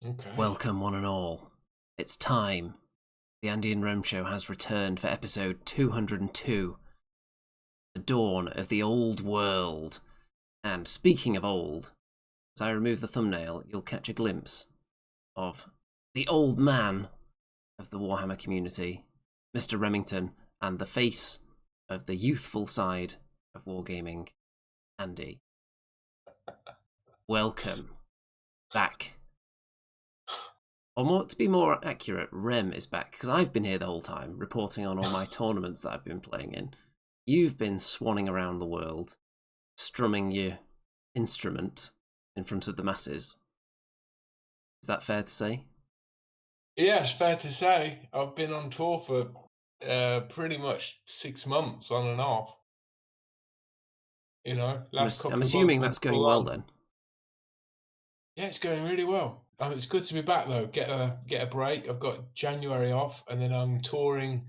Okay. Welcome, one and all. It's time. The Andy and Rome Show has returned for episode 202, The Dawn of the Old World. And speaking of old, as I remove the thumbnail, you'll catch a glimpse of the old man of the Warhammer community, Mr. Remington, and the face of the youthful side of wargaming, Andy. Welcome back. Or to be more accurate, Rem is back, because I've been here the whole time, reporting on all my tournaments that I've been playing in. You've been swanning around the world, strumming your instrument in front of the masses. Is that fair to say? Yeah, it's fair to say. I've been on tour for pretty much 6 months on and off. Last I'm couple of months assuming were that's going full well on. then. Yeah, it's going really well. It's good to be back though. Get a break. I've got January off, and then I'm touring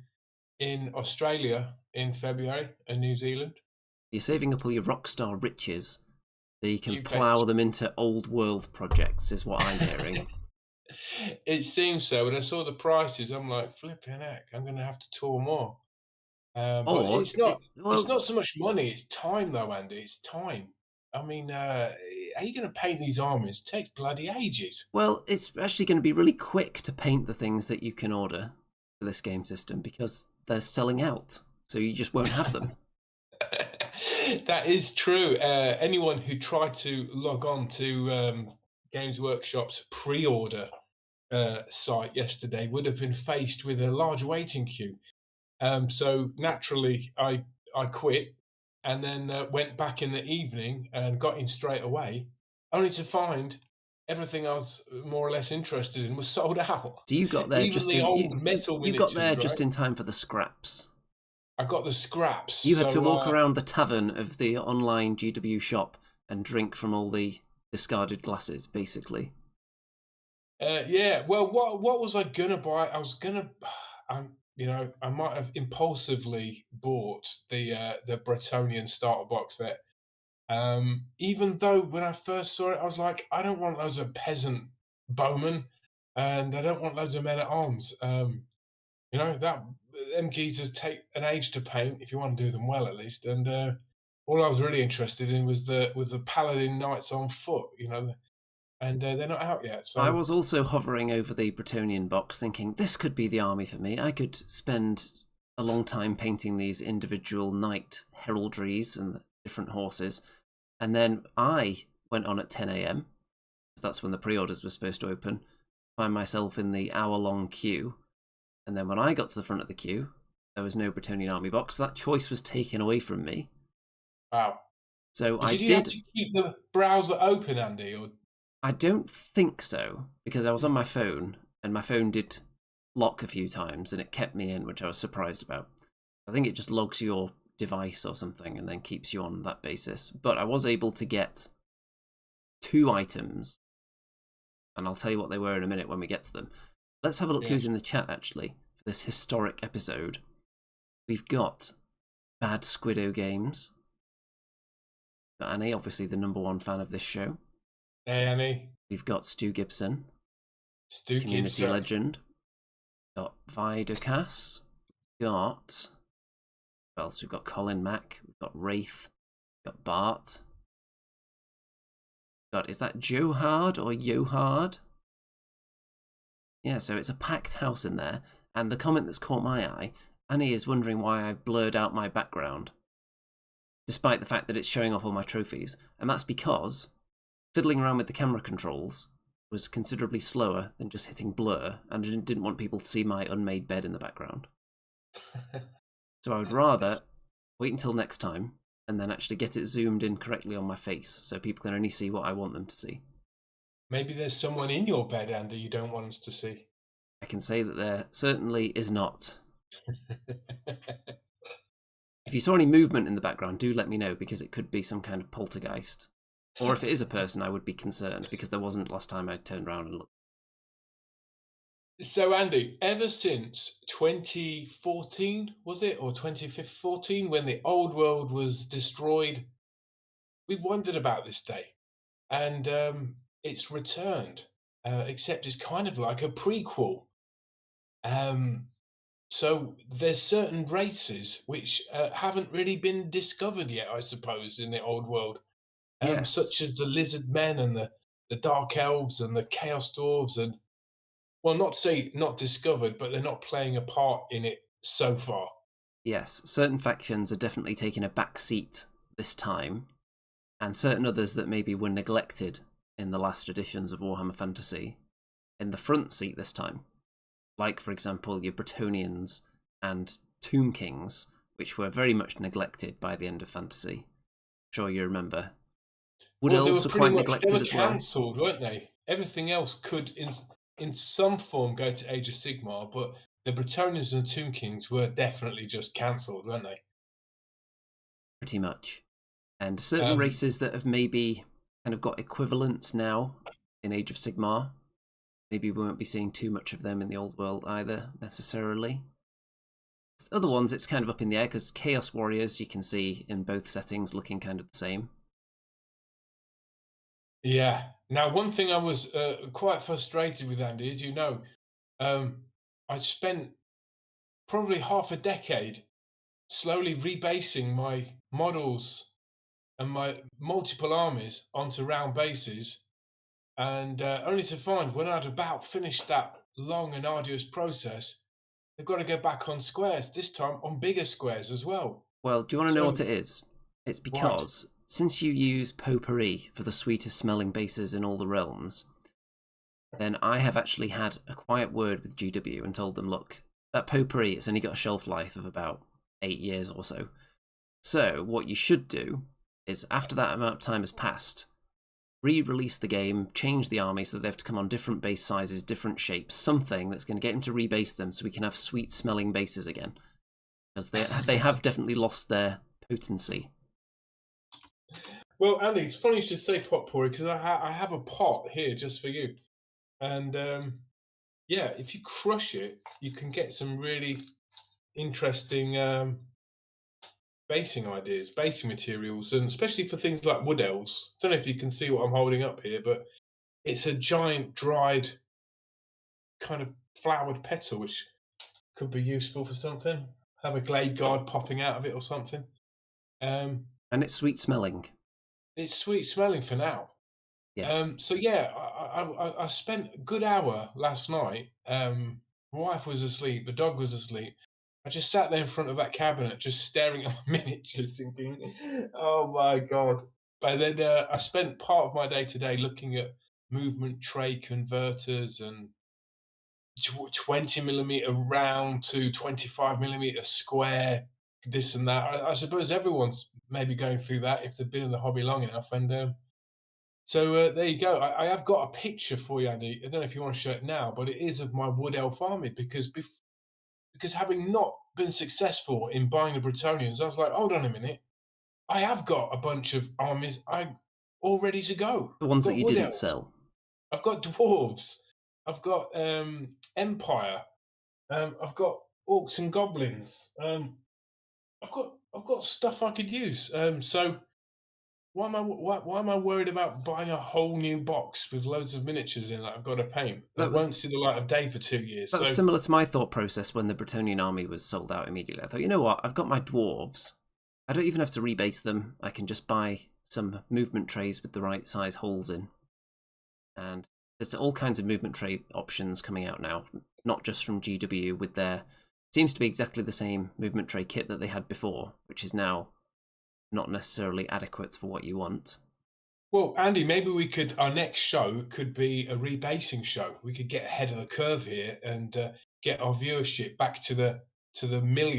in Australia in February and New Zealand. You're saving up all your rockstar riches so you can You bet. plough them into old world projects, is what I'm hearing. It seems so. When I saw the prices, I'm like, flipping heck, I'm going to have to tour more. But Or, it's well, not so much money, it's time though, Andy, it's time. I mean, how you gonna paint these armies? It takes bloody ages. well, it's actually going to be really quick to paint the things that you can order for this game system because they're selling out, so you just won't have them. That is true. Anyone who tried to log on to Games Workshop's pre-order site yesterday would have been faced with a large waiting queue. So naturally, I quit and then went back in the evening and got in straight away, only to find everything I was more or less interested in was sold out. So you got there Even just the in old metal you got there miniatures, right? just in time for the scraps. I got the scraps. You had to So walk around the tavern of the online GW shop and drink from all the discarded glasses, basically. yeah. Well, what was I gonna buy? I was gonna, I might have impulsively bought the Bretonian starter box set. Even though when I first saw it, I was like, I don't want loads of peasant bowmen, and I don't want loads of men at arms. That them geezers take an age to paint if you want to do them well, at least. And all I was really interested in was the paladin knights on foot. And they're not out yet. I So was also hovering over the Bretonian box thinking, this could be the army for me. I could spend a long time painting these individual knight heraldries and different horses. And then I went on at 10 a.m. That's when the pre-orders were supposed to open. Find myself in the hour-long queue. And then when I got to the front of the queue, there was no Bretonian army box. So that choice was taken away from me. wow. So I Did you have did. to keep the browser open, Andy? Or I don't think so, because I was on my phone, and my phone did lock a few times, and it kept me in, which I was surprised about. I think it just logs your device or something, and then keeps you on that basis. But I was able to get 2 items, and I'll tell you what they were in a minute when we get to them. Let's have a look yeah. who's in the chat, actually, for this historic episode. We've got Bad Squiddo Games. Got Annie, obviously the #1 fan of this show. Hey, Annie. We've got Stu Gibson, Stu community Gibson. legend. Got Vidocas. Got who else? We've got Colin Mack. We've got Wraith. We've got Bart. God, is that Joe Hard or Johard? Yeah, so it's a packed house in there. And the comment that's caught my eye, Annie is wondering why I blurred out my background, despite the fact that it's showing off all my trophies. And that's because fiddling around with the camera controls was considerably slower than just hitting blur, and I didn't want people to see my unmade bed in the background. So I would rather wait until next time and then actually get it zoomed in correctly on my face so people can only see what I want them to see. Maybe there's someone in your bed, Andy, you don't want us to see. I can say that there certainly is not. If you saw any movement in the background, do let me know, because it could be some kind of poltergeist. Or if it is a person, I would be concerned, because there wasn't last time I turned around and looked. So, Andy, ever since 2014, was it, or 2014, when the old world was destroyed, we've wondered about this day, and it's returned. except it's kind of like a prequel. Um, so there's certain races which haven't really been discovered yet, I suppose, in the old world, Yes, such as the lizard men and the dark elves and the chaos dwarves, and well, not to say not discovered, but they're not playing a part in it so far. yes. Certain factions are definitely taking a back seat this time, and certain others that maybe were neglected in the last editions of Warhammer Fantasy in the front seat this time. Like, for example, your Bretonnians and Tomb Kings, which were very much neglected by the end of Fantasy. I'm sure you remember. Wood Well, they were Elves were pretty quite much they neglected were as well. cancelled, weren't they? Everything else could, in some form, go to Age of Sigmar, but the Bretonnians and the Tomb Kings were definitely just cancelled, weren't they? Pretty much. And certain Um, races that have maybe kind of got equivalents now in Age of Sigmar. Maybe we won't be seeing too much of them in the old world either, necessarily. Other ones, it's kind of up in the air because Chaos Warriors you can see in both settings looking kind of the same. yeah. Now, one thing I was quite frustrated with, Andy, as you know, um, I spent probably half a decade slowly rebasing my models and my multiple armies onto round bases, and only to find when I'd about finished that long and arduous process, they've got to go back on squares, this time on bigger squares as well. Well, do you want to know what So, it is? It's right. because since you use potpourri for the sweetest smelling bases in all the realms, then I have actually had a quiet word with GW and told them, look, that potpourri has only got a shelf life of about 8 years or so. So what you should do is, after that amount of time has passed, re-release the game, change the army so that they have to come on different base sizes, different shapes, something that's going to get them to rebase them so we can have sweet smelling bases again. Because they have definitely lost their potency. Well, Andy, it's funny you should say potpourri because I have a pot here just for you. And yeah, if you crush it, you can get some really interesting basing ideas, basing materials, and especially for things like wood elves. Don't know if you can see what I'm holding up here, but it's a giant dried kind of flowered petal, which could be useful for something. Have a glade guard popping out of it or something. Um, And it's sweet smelling. it's sweet smelling for now. Yes. So yeah, I spent a good hour last night. My wife was asleep, the dog was asleep. I just sat there in front of that cabinet, just staring at my miniatures, thinking, "Oh my god!" But then I spent part of my day today looking at movement tray converters and 20 millimeter round to 25 millimeter square, this and that. I suppose everyone's maybe going through that if they've been in the hobby long enough, and so there you go. I have got a picture for you, Andy. I don't know if you want to show it now, but it is of my wood elf army because having not been successful in buying the Bretonians, I was like, hold on a minute, I have got a bunch of armies I all ready to go. The I've ones that got you wood didn't elves, sell. I've got dwarves, I've got empire, I've got orcs and goblins. I've got stuff I could use. So why am I worried about buying a whole new box with loads of miniatures in that I've got to paint That that was won't see the light of day for 2 years? that was So similar to my thought process when the Bretonian army was sold out immediately. I thought, you know what, I've got my dwarves. I don't even have to rebase them. I can just buy some movement trays with the right size holes in. And there's all kinds of movement tray options coming out now, not just from GW with their seems to be exactly the same movement tray kit that they had before, which is now not necessarily adequate for what you want. well, Andy, maybe we could our next show could be a rebasing show. We could get ahead of the curve here and get our viewership back to the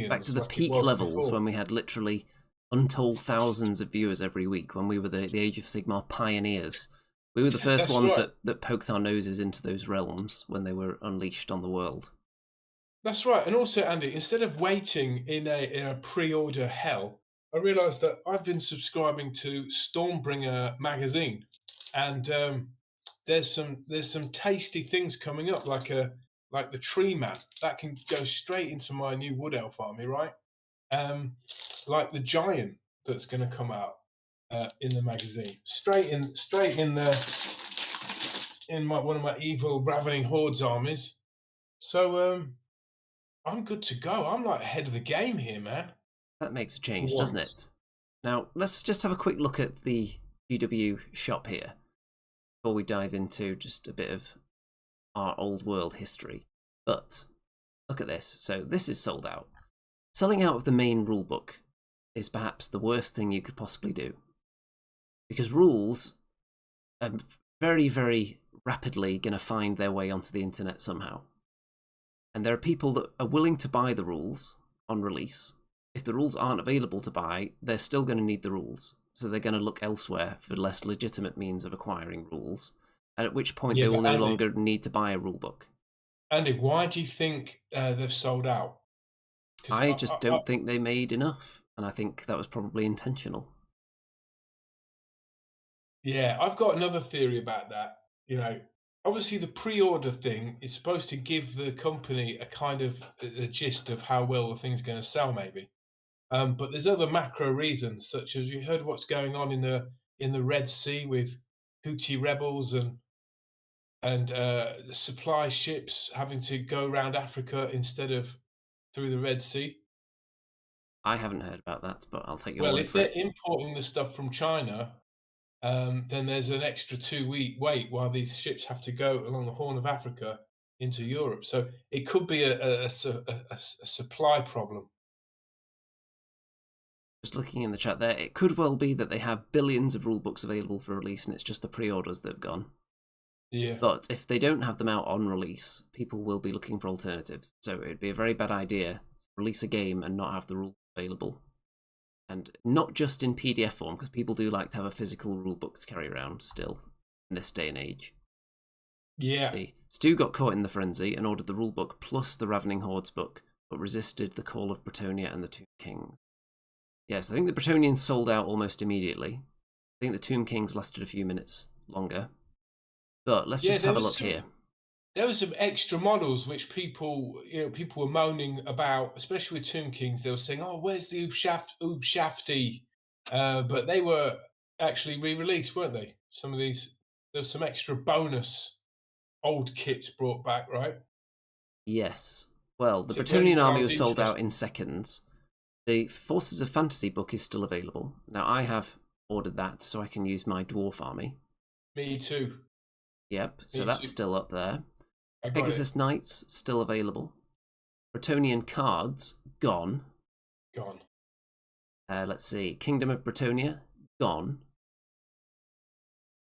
Back to millions the like it peak was levels before. when we had literally untold thousands of viewers every week, when we were the Age of Sigmar pioneers. We were the first That's ones right. that poked our noses into those realms when they were unleashed on the world. That's right. And also, Andy, instead of waiting in a pre-order hell, I realised that I've been subscribing to Stormbringer magazine, and there's some tasty things coming up, like the Tree Man that can go straight into my new Wood Elf army, right? Um, like the Giant that's going to come out in the magazine, straight in the in one of my evil ravening hordes armies. So I'm good to go. I'm like ahead of the game here, man. That makes a For change, doesn't once. it? Now, let's just have a quick look at the GW shop here before we dive into just a bit of our old world history. But look at this. So this is sold out. Selling out of the main rulebook is perhaps the worst thing you could possibly do, because rules are very, very rapidly going to find their way onto the internet somehow. And there are people that are willing to buy the rules on release. If the rules aren't available to buy, they're still going to need the rules. So they're going to look elsewhere for less legitimate means of acquiring rules, and at which point Yeah, they but will no longer need to buy a rulebook. Andy, why do you think they've sold out? Because I just don't think they made enough, and I think that was probably intentional. yeah, I've got another theory about that. You know, obviously the pre-order thing is supposed to give the company a kind of a gist of how well the thing's going to sell, maybe. But there's other macro reasons, such as you heard what's going on in the Red Sea with Houthi rebels and supply ships having to go around Africa instead of through the Red Sea. I haven't heard about that, but I'll take your Well, word if for they're it. importing the stuff from China, then there's an extra 2 week wait while these ships have to go along the Horn of Africa into Europe. So it could be a supply problem. Just looking in the chat there, it could well be that they have billions of rulebooks available for release, and it's just the pre-orders that have gone. Yeah. But if they don't have them out on release, people will be looking for alternatives. So it'd be a very bad idea to release a game and not have the rules available. And not just in PDF form, because people do like to have a physical rulebook to carry around still in this day and age. Yeah. Stu got caught in the frenzy and ordered the rulebook plus the Ravening Hordes book, but resisted the call of Bretonia and the Tomb Kings. Yes, I think the Bretonians sold out almost immediately. I think the Tomb Kings lasted a few minutes longer. But let's Yeah, just have a look here. there was some extra models which people were moaning about, especially with Tomb Kings. They were saying, "Oh, where's the Ubshafty?" But they were actually re-released, weren't they? Some of these, there's some extra bonus old kits brought back, right? Yes. Well, the So the only Bretonian one I army was was sold out interested. in seconds. The Forces of Fantasy book is still available. Now, I have ordered that so I can use my dwarf army. Me too. Yep, so Me that's too. still up there. I got it. Pegasus Knights, still available. Bretonian cards, gone. Gone. Let's see. Kingdom of Bretonia, gone.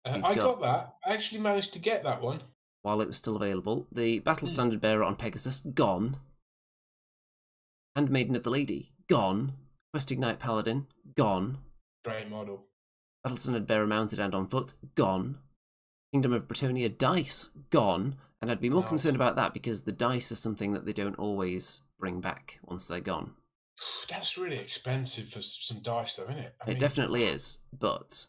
We've I got, got that. I actually managed to get that one. while it was still available, the Battle Standard Bearer on Pegasus, gone. Handmaiden of the Lady, gone. Questing Knight Paladin, gone. Great model. Battle Standard Bearer mounted and on foot, gone. Kingdom of Bretonia dice, gone. And I'd be more concerned Nice. about that because the dice are something that they don't always bring back once they're gone. That's really expensive for some dice, though, isn't it? I It mean, definitely is, but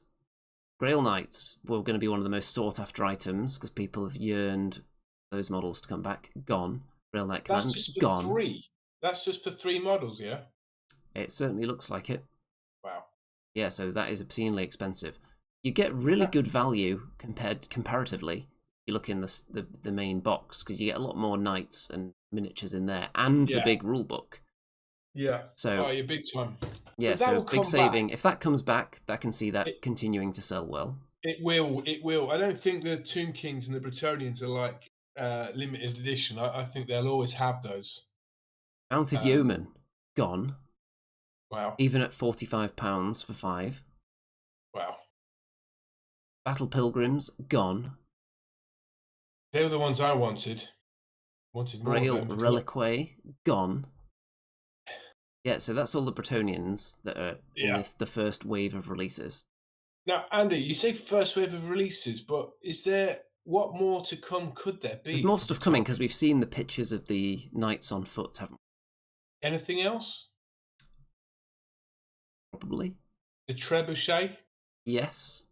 Grail Knights were going to be one of the most sought after items because people have yearned those models to come back. Gone. Grail Knight that's Command, just for gone. three. That's just for three models, yeah. It certainly looks like it. Wow. Yeah, so that is obscenely expensive. You get really good value comparatively. You look in the main box because you get a lot more knights and miniatures in there, and the Yeah. big rule book. Yeah. So Oh, you're big time. yeah, But that so will big come back. saving. If that comes back, I can see that It, continuing to sell well. it will. It will. I don't think the Tomb Kings and the Bretonians are like limited edition. I think they'll always have those. Mounted Um, Yeoman, gone. wow. Even at £45 for 5. Wow. Battle Pilgrims, gone. They were the ones I wanted. Wanted more of Grail them because Reliquae, gone. Yeah, so that's all the Bretonians that are in yeah. the first wave of releases. Now, Andy, you say first wave of releases, but is there what more to come? Could there There's be more for stuff coming Bretonian? because we've seen the pictures of the knights on foot, haven't we? Anything else? Probably. The trebuchet. Yes.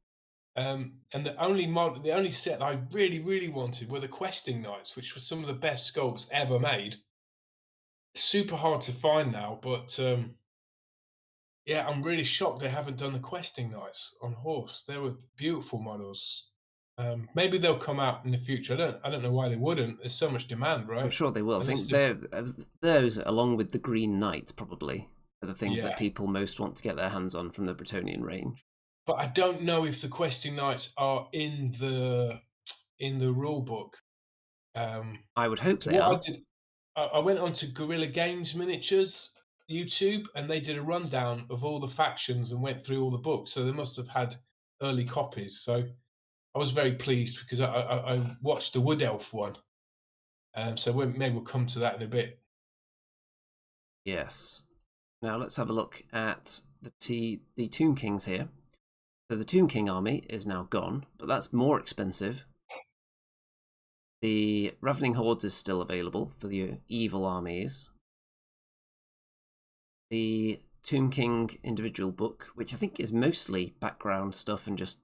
And the only set I really, really wanted were the questing knights, which were some of the best sculpts ever made. Super hard to find now, but yeah, I'm really shocked they haven't done the questing knights on horse. They were beautiful models. Maybe they'll come out in the future. I don't know why they wouldn't. There's so much demand, I'm right? sure they will. I Unless think they've got, those, along with the Green Knight, probably are the things that yeah. people most want to get their hands on from the Bretonian range. But I don't know if the questing knights are in the rule book. Um, I would hope so they what I are. did, I went on to Guerrilla Games Miniatures YouTube, and they did a rundown of all the factions and went through all the books. So they must have had early copies. So I was very pleased because I watched the Wood Elf one. So maybe we'll come to that in a bit. Yes. Now let's have a look at the Tomb Kings here. So the Tomb King army is now gone, but that's more expensive. The Ravening Hordes is still available for the evil armies. The Tomb King individual book, which I think is mostly background stuff and just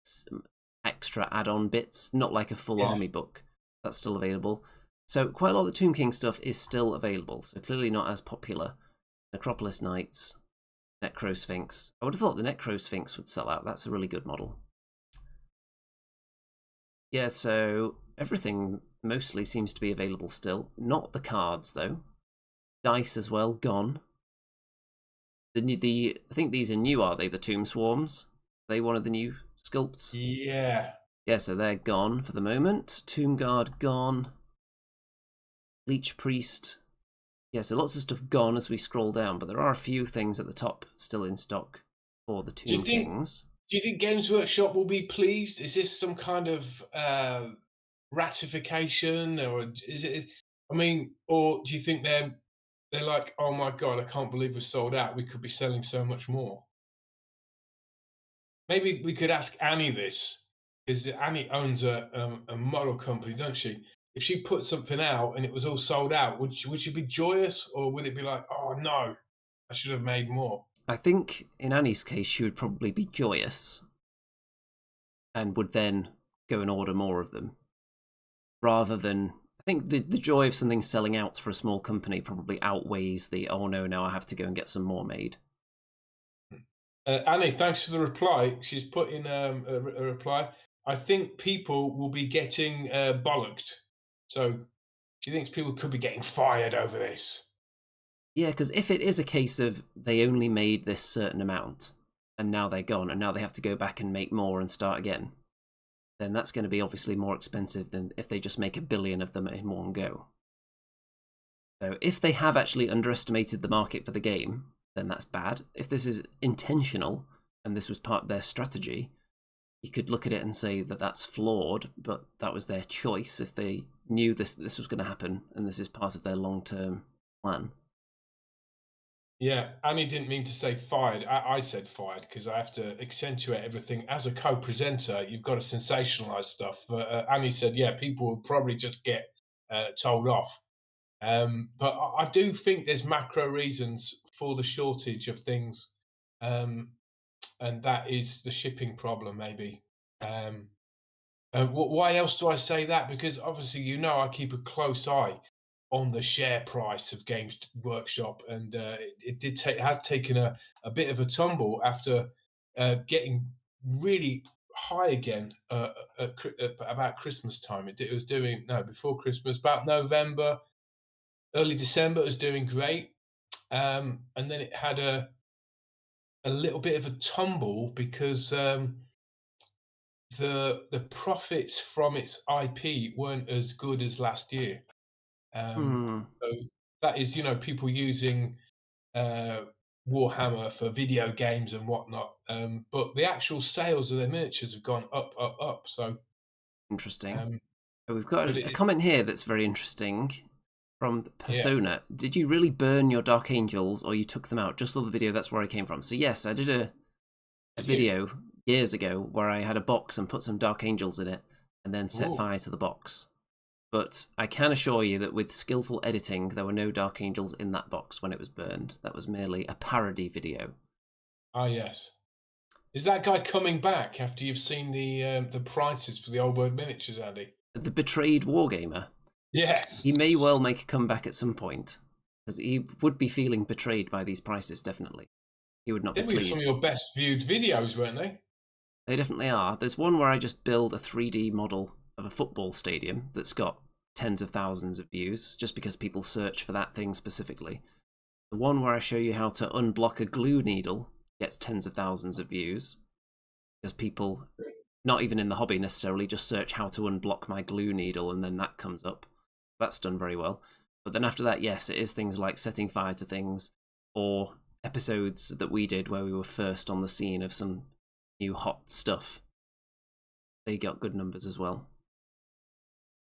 some extra add-on bits, not like a full Yeah. army book, that's still available. So quite a lot of the Tomb King stuff is still available, so clearly not as popular. Necropolis Knights, Necro Sphinx. I would have thought the Necro Sphinx would sell out. That's a really good model. Yeah, so everything mostly seems to be available still. Not the cards, though. Dice as well, gone. I think these are new, are they? The Tomb Swarms? Are they one of the new sculpts? Yeah. Yeah, so they're gone for the moment. Tomb Guard gone. Leech Priest. Yeah, so lots of stuff gone as we scroll down, but there are a few things at the top still in stock for the Do you Tomb think Kings. Do you think Games Workshop will be pleased? Is this some kind of ratification, or is it? I mean, or do you think they're like, oh my god, I can't believe we're sold out. We could be selling so much more. Maybe we could ask Annie this, because Annie owns a model company, doesn't she? If she put something out and it was all sold out, would she be joyous, or would it be like, oh no, I should have made more? I think in Annie's case, she would probably be joyous and would then go and order more of them rather than. I think the joy of something selling out for a small company probably outweighs the, oh no, now I have to go and get some more made. Annie, thanks for the reply. She's put in a reply. I think people will be getting bollocked. So she thinks people could be getting fired over this. Yeah, because if it is a case of they only made this certain amount and now they're gone and now they have to go back and make more and start again, then that's going to be obviously more expensive than if they just make 1 billion of them in one go. So if they have actually underestimated the market for the game, then that's bad. If this is intentional and this was part of their strategy, you could look at it and say that that's flawed, but that was their choice if they knew this was going to happen and this is part of their long-term plan. Yeah, Annie didn't mean to say fired. I said fired because I have to accentuate everything. As a co-presenter, you've got to sensationalize stuff. But Annie said, yeah, people will probably just get told off. But I do think there's macro reasons for the shortage of things, and that is the shipping problem, maybe. Um, why else do I say that? Because obviously, I keep a close eye on the share price of Games Workshop, and it has taken a bit of a tumble after getting really high again at about Christmas time. It was doing no before Christmas, about November, early December. It was doing great, and then it had a little bit of a tumble because the profits from its IP weren't as good as last year. Hmm, So that is, people using Warhammer for video games and whatnot. But the actual sales of their miniatures have gone up, up, up. So, interesting. um, We've got but a comment here that's very interesting from yeah, Persona. Did you really burn your Dark Angels or you took them out? Just saw the video, that's where I came from. So yes, I did a did you? video years ago where I had a box and put some Dark Angels in it and then set Oh, fire to the box. But I can assure you that with skillful editing, there were no Dark Angels in that box when it was burned. That was merely a parody video. ah, yes. Is that guy coming back after you've seen the prices for the old world miniatures, Andy? The betrayed wargamer. Yeah. He may well make a comeback at some point, because he would be feeling betrayed by these prices, definitely. He would not be They were some of pleased. your best viewed videos, weren't they? They definitely are. There's one where I just build a 3D model of a football stadium that's got tens of thousands of views, just because people search for that thing specifically. The one where I show you how to unblock a glue needle gets tens of thousands of views, because people, not even in the hobby necessarily, just search how to unblock my glue needle, and then that comes up. That's done very well. But then after that, yes, it is things like setting fire to things, or episodes that we did where we were first on the scene of some new hot stuff. They got good numbers as well.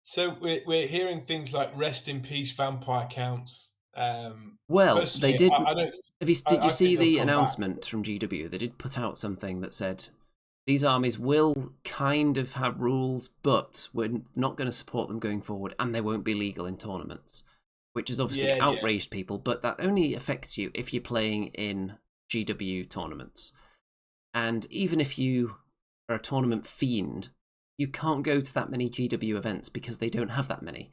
So we're hearing things like "Rest in peace, vampire counts." Well, they Personally, did. I don't. Did you I think see they'll the come back. announcement from GW? They did put out something that said these armies will kind of have rules, but we're not going to support them going forward, and they won't be legal in tournaments, which has obviously Yeah, yeah, outraged people. But that only affects you if you're playing in GW tournaments, and even if you are a tournament fiend, you can't go to that many GW events because they don't have that many.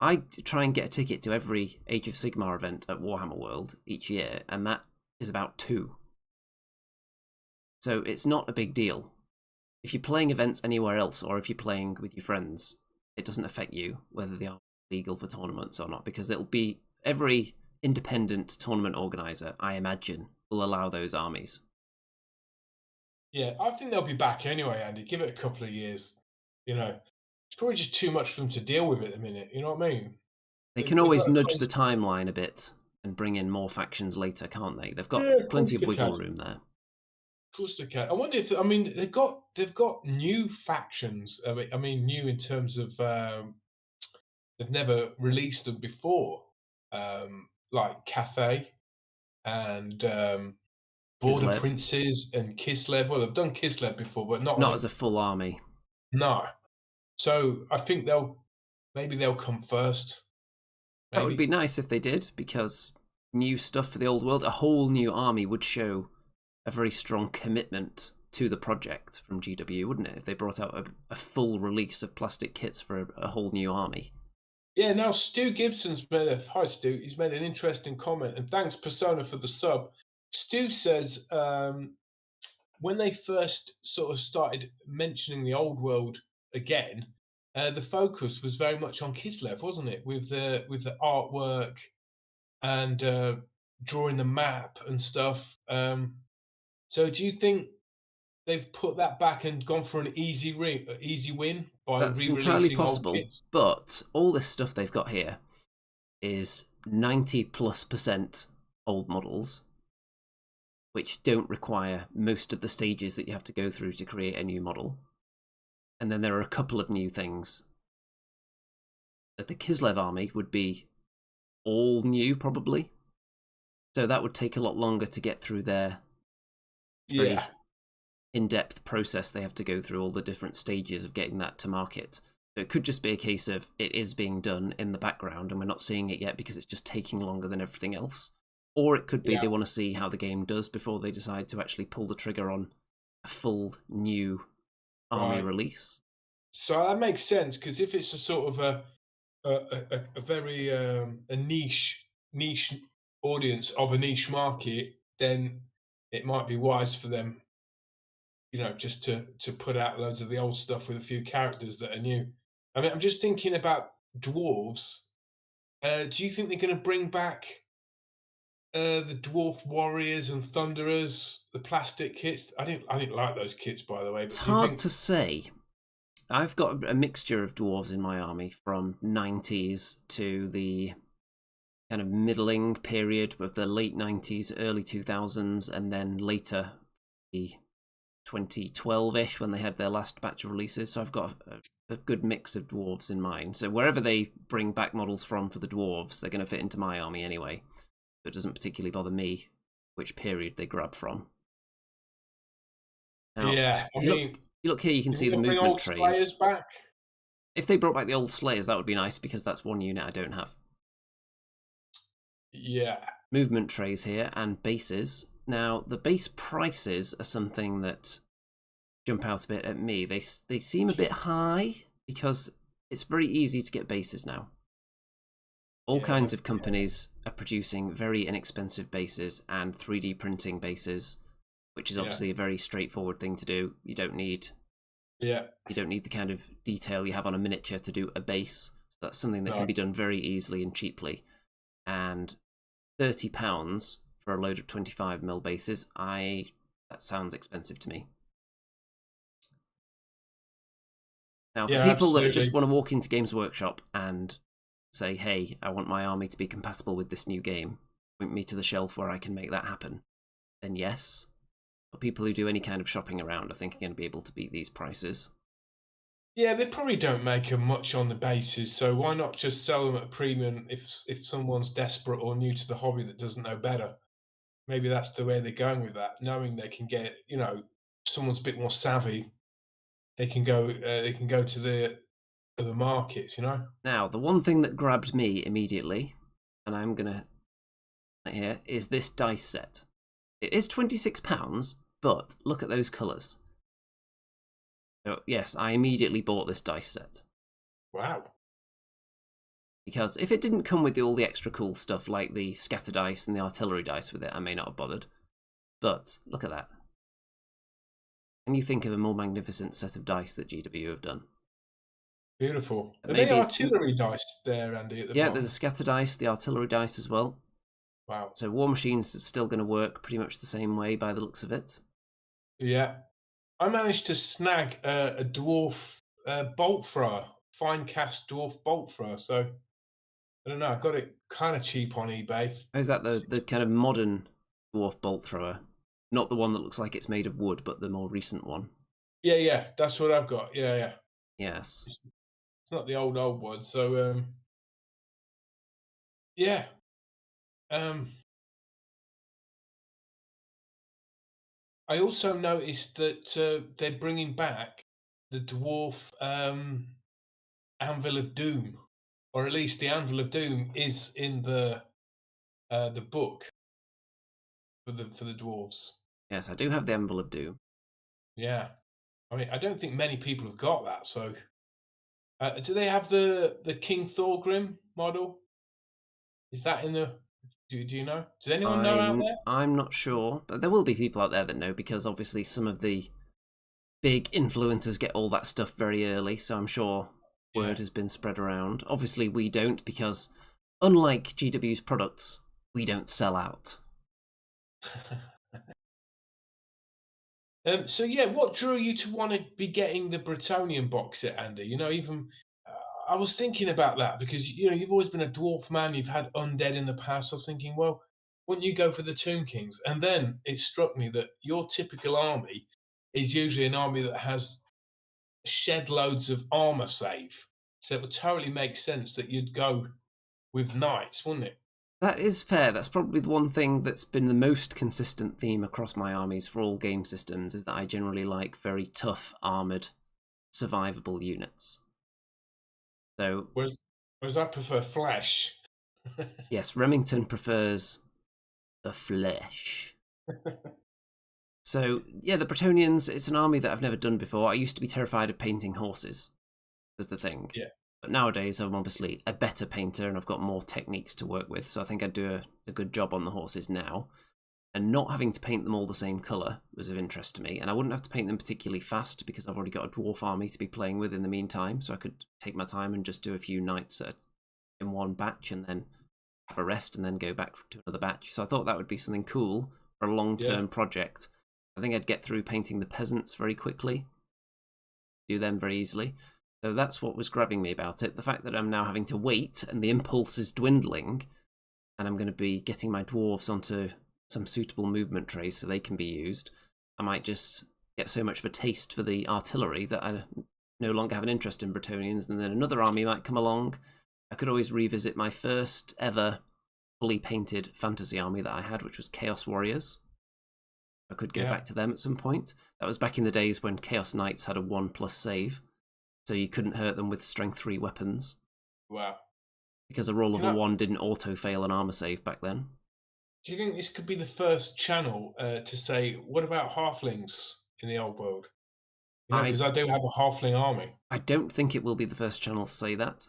I try and get a ticket to every Age of Sigmar event at Warhammer World each year, and that is about 2. So it's not a big deal. If you're playing events anywhere else, or if you're playing with your friends, it doesn't affect you whether they are legal for tournaments or not, because it'll be every independent tournament organizer, I imagine, will allow those armies. yeah. I think they'll be back anyway, Andy. Give it a couple of years. It's probably just too much for them to deal with at the minute. You know what I mean? They can They've always got a nudge the close. timeline a bit and bring in more factions later, can't they? They've got Yeah, of plenty course of they can. wiggle Of room there. course they can. I wonder if I mean they've got new factions. I mean new in terms of they've never released them before, like Cathay and Border Kislev, Princes and Kislev. Well, they've done Kislev before, but not on not a as a full army. no. So I think they'll come first. That would be Maybe. nice if they did, because new stuff for the old world, a whole new army would show a very strong commitment to the project from GW, wouldn't it? If they brought out a full release of plastic kits for a whole new army. Yeah. Now Stu Gibson's made a hi Stu. He's made an interesting comment, and thanks Persona for the sub. Stu says when they first sort of started mentioning the old world again, the focus was very much on Kislev, wasn't it? With the artwork and drawing the map and stuff. So do you think they've put that back and gone for an easy win by That's entirely re-releasing old possible, kits? but all this stuff they've got here is 90+% old models, which don't require most of the stages that you have to go through to create a new model. And then there are a couple of new things. That the Kislev army would be all new, probably. So that would take a lot longer to get through their Yeah, very in-depth process they have to go through, all the different stages of getting that to market. So it could just be a case of it is being done in the background and we're not seeing it yet because it's just taking longer than everything else. Or it could be yeah, they want to see how the game does before they decide to actually pull the trigger on a full new army right. release. So that makes sense because if it's a sort of a very a niche audience of a niche market, then it might be wise for them, just to put out loads of the old stuff with a few characters that are new. I mean, I'm just thinking about dwarves. Do you think they're going to bring back the dwarf warriors and thunderers, the plastic kits? I didn't like those kits, by the way. It's But do you hard think? to say. I've got a mixture of dwarves in my army from 90s to the kind of middling period of the late 90s, early 2000s, and then later the 2012-ish when they had their last batch of releases. So I've got a good mix of dwarves in mine. So wherever they bring back models from for the dwarves, they're going to fit into my army anyway. So it doesn't particularly bother me which period they grab from. Now, Yeah, I if mean, you look here, you can you see think the they'll bring movement old trays. Slayers back? If they brought back the old Slayers, that would be nice because that's one unit I don't have. Yeah, Movement trays here and bases. Now, the base prices are something that jump out a bit at me. They seem a bit high because it's very easy to get bases now. All yeah, kinds of companies are producing very inexpensive bases and 3D printing bases which is Yeah. obviously a very straightforward thing to do. You don't need Yeah. the kind of detail you have on a miniature to do a base. So that's something that can No. be done very easily and cheaply. And £30 for a load of 25mm bases, that sounds expensive to me. Now, for Yeah, people that just absolutely. want to walk into Games Workshop and say, hey, I want my army to be compatible with this new game, point me to the shelf where I can make that happen, then yes. But people who do any kind of shopping around, I think, are going to be able to beat these prices. Yeah, they probably don't make them much on the bases, so why not just sell them at a premium if someone's desperate or new to the hobby that doesn't know better? Maybe that's the way they're going with that, knowing they can get, someone's a bit more savvy. They can go to the other markets. Now, the one thing that grabbed me immediately, and I'm going to here, is this dice set. It is £26, but look at those colours. So yes, I immediately bought this dice set. Wow. Because if it didn't come with all the extra cool stuff like the scatter dice and the artillery dice with it, I may not have bothered. But look at that. Can you think of a more magnificent set of dice that GW have done? Beautiful. Are they Maybe, artillery dice there, Andy, at the yeah, there's a bottom? scatter dice, the artillery dice as well. Wow. So War Machines is still going to work pretty much the same way by the looks of it. Yeah. I managed to snag a dwarf bolt thrower, fine cast dwarf bolt thrower. So I don't know. I got it kind of cheap on eBay. Is that the Six- kind of modern dwarf bolt thrower? Not the one that looks like it's made of wood, but the more recent one. Yeah, yeah, that's what I've got. Yeah, yeah. Yes. It's not the old one. So yeah. Um, I also noticed that they're bringing back the dwarf Anvil of Doom, or at least the Anvil of Doom is in the book for the dwarves. Yes, I do have the Anvil of Doom. Yeah, I mean, I don't think many people have got that. So, do they have the King Thorgrim model? Is that in the? Do you know? Does anyone know out there? I'm not sure, but there will be people out there that know because obviously some of the big influencers get all that stuff very early, so I'm sure Yeah. word has been spread around. Obviously we don't because unlike GW's products, we don't sell out. So yeah, what drew you to want to be getting the Bretonian box set, Andy? Even I was thinking about that because you've always been a dwarf man. You've had undead in the past. I was thinking, well, wouldn't you go for the Tomb Kings? And then it struck me that your typical army is usually an army that has shed loads of armor save. So it would totally make sense that you'd go with knights, wouldn't it? That is fair. That's probably the one thing that's been the most consistent theme across my armies for all game systems is that I generally like very tough, armoured, survivable units. So, Whereas I prefer flesh. yes, Remington prefers the flesh. So, yeah, the Bretonians, it's an army that I've never done before. I used to be terrified of painting horses, was the thing. Yeah. But nowadays, I'm obviously a better painter and I've got more techniques to work with. So I think I'd do a good job on the horses now. And not having to paint them all the same colour was of interest to me. And I wouldn't have to paint them particularly fast because I've already got a dwarf army to be playing with in the meantime. So I could take my time and just do a few knights in one batch and then have a rest and then go back to another batch. So I thought that would be something cool for a long-term Yeah. project. I think I'd get through painting the peasants very quickly, do them very easily. So that's what was grabbing me about it. The fact that I'm now having to wait and the impulse is dwindling and I'm going to be getting my dwarves onto some suitable movement trays so they can be used. I might just get so much of a taste for the artillery that I no longer have an interest in Bretonians, and then another army might come along. I could always revisit my first ever fully painted fantasy army that I had, which was Chaos Warriors. I could go Yeah. back to them at some point. That was back in the days when Chaos Knights had a 1+ save, so you couldn't hurt them with strength 3 weapons, Wow. because a roll of Can a I, 1 didn't auto-fail an armor save back then. do you think this could be the first channel to say, what about halflings in the old world? I Because I do have a halfling army. I don't think it will be the first channel to say that.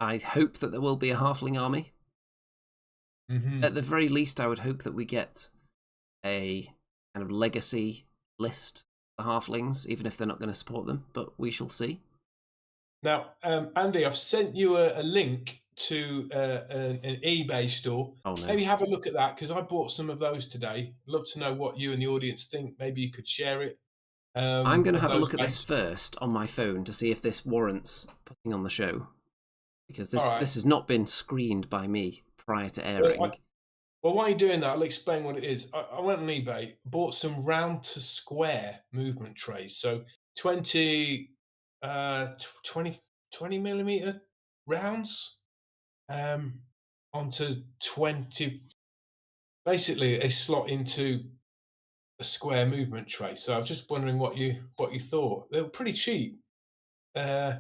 I hope that there will be a halfling army. Hmm. At the very least, I would hope that we get a kind of legacy list, the halflings, even if they're not going to support them. But we shall see. Now, Andy, I've sent you a link to an eBay store. Oh no. Maybe have a look at that because I bought some of those today. Love to know what you and the audience think. Maybe you could share it I'm going to of have a those look at this bases. first on my phone to see if this warrants putting on the show, because All this right. has not been screened by me prior to Well, airing. while you're doing that, I'll explain what it is. I went on eBay, bought some round to square movement trays. So 20, 20 millimeter rounds onto 20. Basically, they slot into a square movement tray. So I was just wondering what you thought. They were pretty cheap. Uh,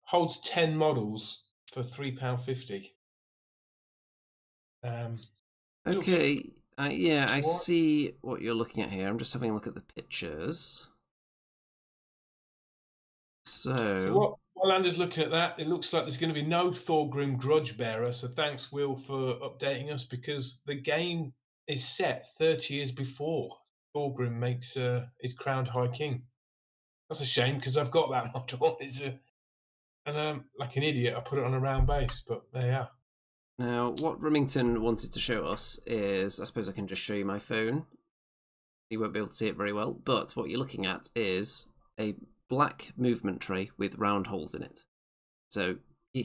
Holds 10 models for £3.50. It looks Okay, yeah, I all right. see what you're looking at here. I'm just having a look at the pictures. So So, while Andy's looking at that, it looks like there's going to be no Thorgrim Grudge Bearer. So thanks, Will, for updating us because the game is set 30 years before Thorgrim makes is crowned High King. That's a shame because I've got that model. And like an idiot, I put it on a round base, but there you are. now what Remington wanted to show us is, I suppose I can just show you my phone. You won't be able to see it very well, but what you're looking at is a black movement tray with round holes in it. So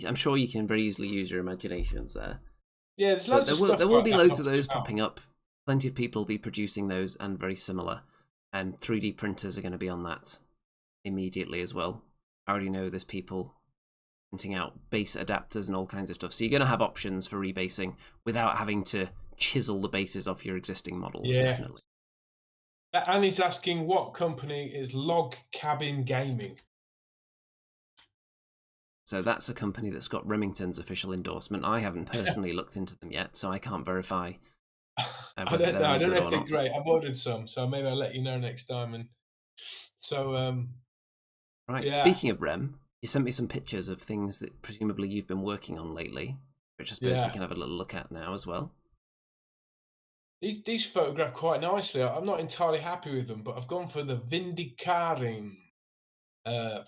I'm sure you can very easily use your imaginations there. Yeah, there's But loads of there stuff will like be that loads of knocking those about. popping up. Plenty of people will be producing those and very similar. And 3D printers are going to be on that immediately as well. I already know there's people printing out base adapters and all kinds of stuff. So you're going to have options for rebasing without having to chisel the bases off your existing models, Yeah. definitely. And he's asking what company is Log Cabin Gaming? So that's a company that's got Remington's official endorsement. I haven't personally looked into them yet, so I can't verify I whether don't they're know. I any don't good know or if they're not. great. I've ordered some, so maybe I'll let you know next time. And so, Right, yeah, speaking of Rem, you sent me some pictures of things that presumably you've been working on lately, which I suppose we yeah. can have a little look at now as well. These photographed quite nicely. I'm not entirely happy with them, but I've gone for the Vindicaring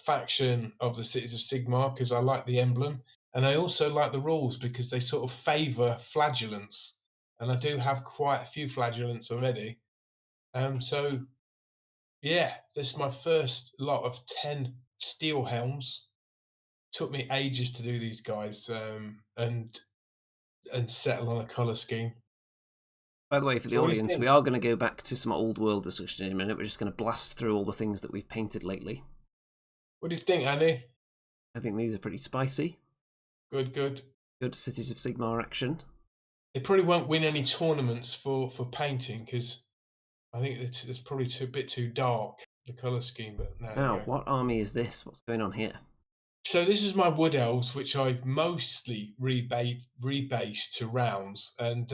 faction of the Cities of Sigmar because I like the emblem, and I also like the rules because they sort of favour flagellants, and I do have quite a few flagellants already. So yeah, this is my first lot of 10 steel helms. Took me ages to do these guys, and settle on a colour scheme. By the way, for the So what do you audience, we think? are going to go back to some old world discussion in a minute. We're just going to blast through all the things that we've painted lately. What do you think, Andy? I think these are pretty spicy. Good, good. Good Cities of Sigmar action. They probably won't win any tournaments for painting because I think it's probably a bit too dark, the colour scheme, but there you Now, go. what army is this? What's going on here? So this is my wood elves, which I've mostly rebased to rounds, and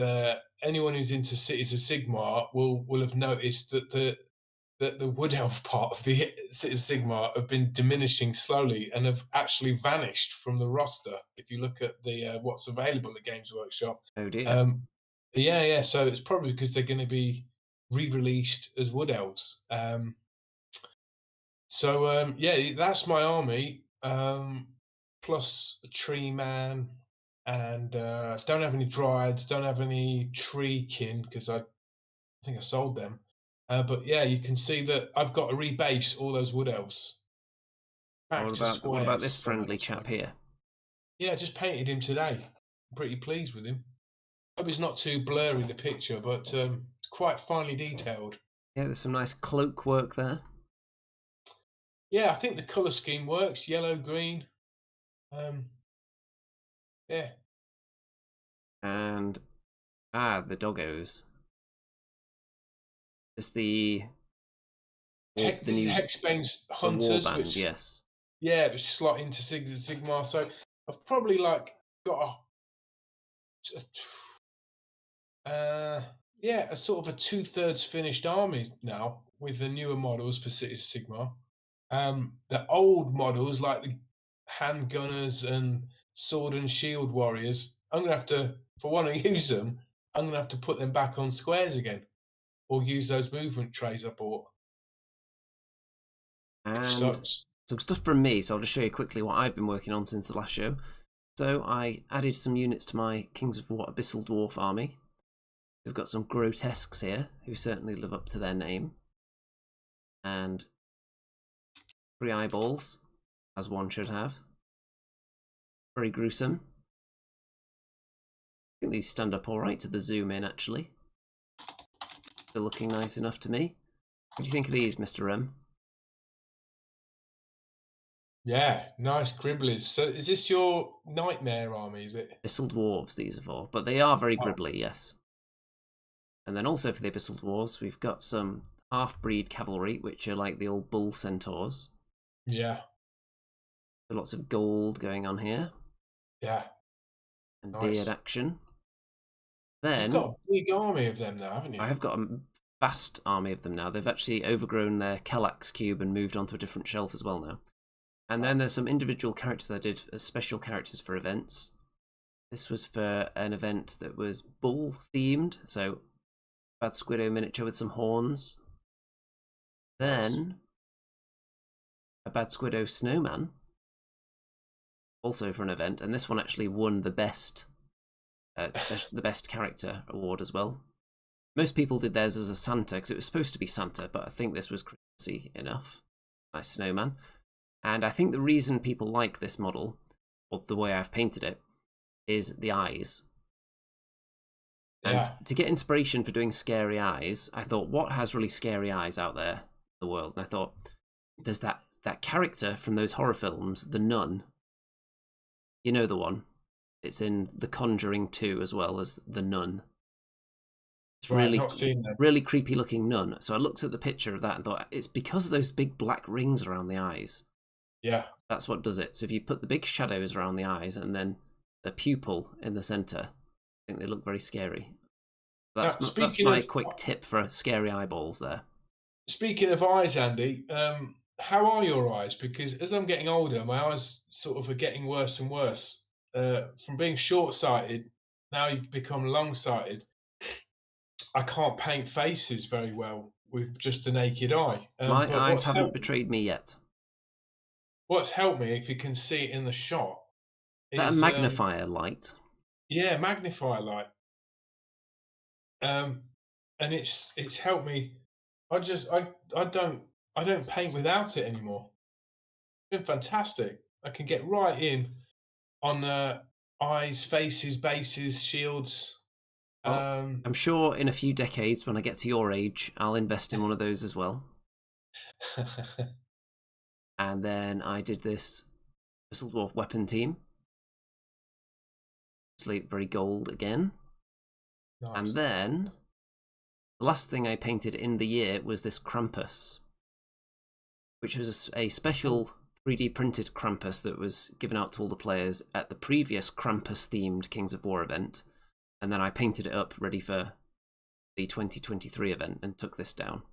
anyone who's into Cities of Sigmar will have noticed that the wood elf part of the Cities of Sigmar have been diminishing slowly and have actually vanished from the roster. If you look at the what's available at Games Workshop, Oh dear. um, yeah. So it's probably because they're going to be re-released as wood elves. Yeah, that's my army. Plus a tree man, and don't have any dryads, don't have any tree kin because I think I sold them. But yeah, you can see that I've got to rebase all those wood elves back to What about squares. this So friendly that's chap here? yeah, I just painted him today. I'm pretty pleased with him. Hope it's not too blurry the picture, but it's quite finely detailed. Yeah, there's some nice cloak work there. Yeah, I think the color scheme works. Yellow, green. Um, yeah, And the doggos. It's the This is new Hexbane's the war Hunters, band, which yes. yeah, which slot into Sigmar. So I've probably like got uh, yeah, a sort of a two-thirds finished army now with the newer models for Cities of Sigmar. The old models like the handgunners and sword and shield warriors, I'm gonna have to, if I want to use them, I'm gonna have to put them back on squares again. or use those movement trays I bought. If And such. some stuff from me, so I'll just show you quickly what I've been working on since the last show. So I added some units to my Kings of War Abyssal Dwarf army. We've got some grotesques here, who certainly live up to their name. And 3 eyeballs, as one should have. Very gruesome. I think these stand up alright to the zoom in, actually. They're looking nice enough to me. What do you think of these, Mr. M? Yeah, nice gribblies. So is this your nightmare army, is it? Abyssal Dwarves, these are for. But they are very Oh, gribbly, yes. And then also for the Abyssal Dwarves, we've got some half-breed cavalry, which are like the old bull centaurs. yeah, So lots of gold going on here. yeah, And beard nice. action. You've got Then a big army of them now, haven't I you? have got a vast army of them now. They've actually overgrown their Kallax cube and moved onto a different shelf as well now. And then there's some individual characters I did as special characters for events. This was for an event that was bull themed, so Bad Squiddo miniature with some horns. Nice. Then a Bad Squiddo snowman, also for an event, and this one actually won the best character award as well. Most people did theirs as a Santa because it was supposed to be Santa, but I think this was Christmassy enough. Nice snowman. And I think the reason people like this model, or the way I've painted it, is the eyes. And Yeah, to get inspiration for doing scary eyes, I thought, what has really scary eyes out there in the world? And I thought, there's that character from those horror films, the nun. You know the one. It's in The Conjuring 2 as well as the nun. It's right. really, Not seen them. really creepy looking nun. So I looked at the picture of that and thought, it's because of those big black rings around the eyes. Yeah. That's what does it. So if you put the big shadows around the eyes and then the pupil in the center, I think they look very scary. Now, That's my quick tip for scary eyeballs there. speaking of eyes, Andy, how are your eyes? Because as I'm getting older, my eyes sort of are getting worse and worse. From being short-sighted, now you've become long-sighted. I can't paint faces very well with just a naked eye. My But eyes haven't betrayed me yet. what's helped me, if you can see it in the shot, That a is magnifier light? yeah, magnifier light. Um, and it's helped me. I just I don't paint without it anymore. It's been fantastic. I can get right in on eyes, faces, bases, shields. Well, Um, I'm sure in a few decades, when I get to your age, I'll invest in one of those as well. And then I did this Whistle Dwarf weapon team. Slate very gold again. And nice. then the last thing I painted in the year was this Krampus, which was a special 3D printed Krampus that was given out to all the players at the previous Krampus themed Kings of War event. And then I painted it up ready for the 2023 event and took this down.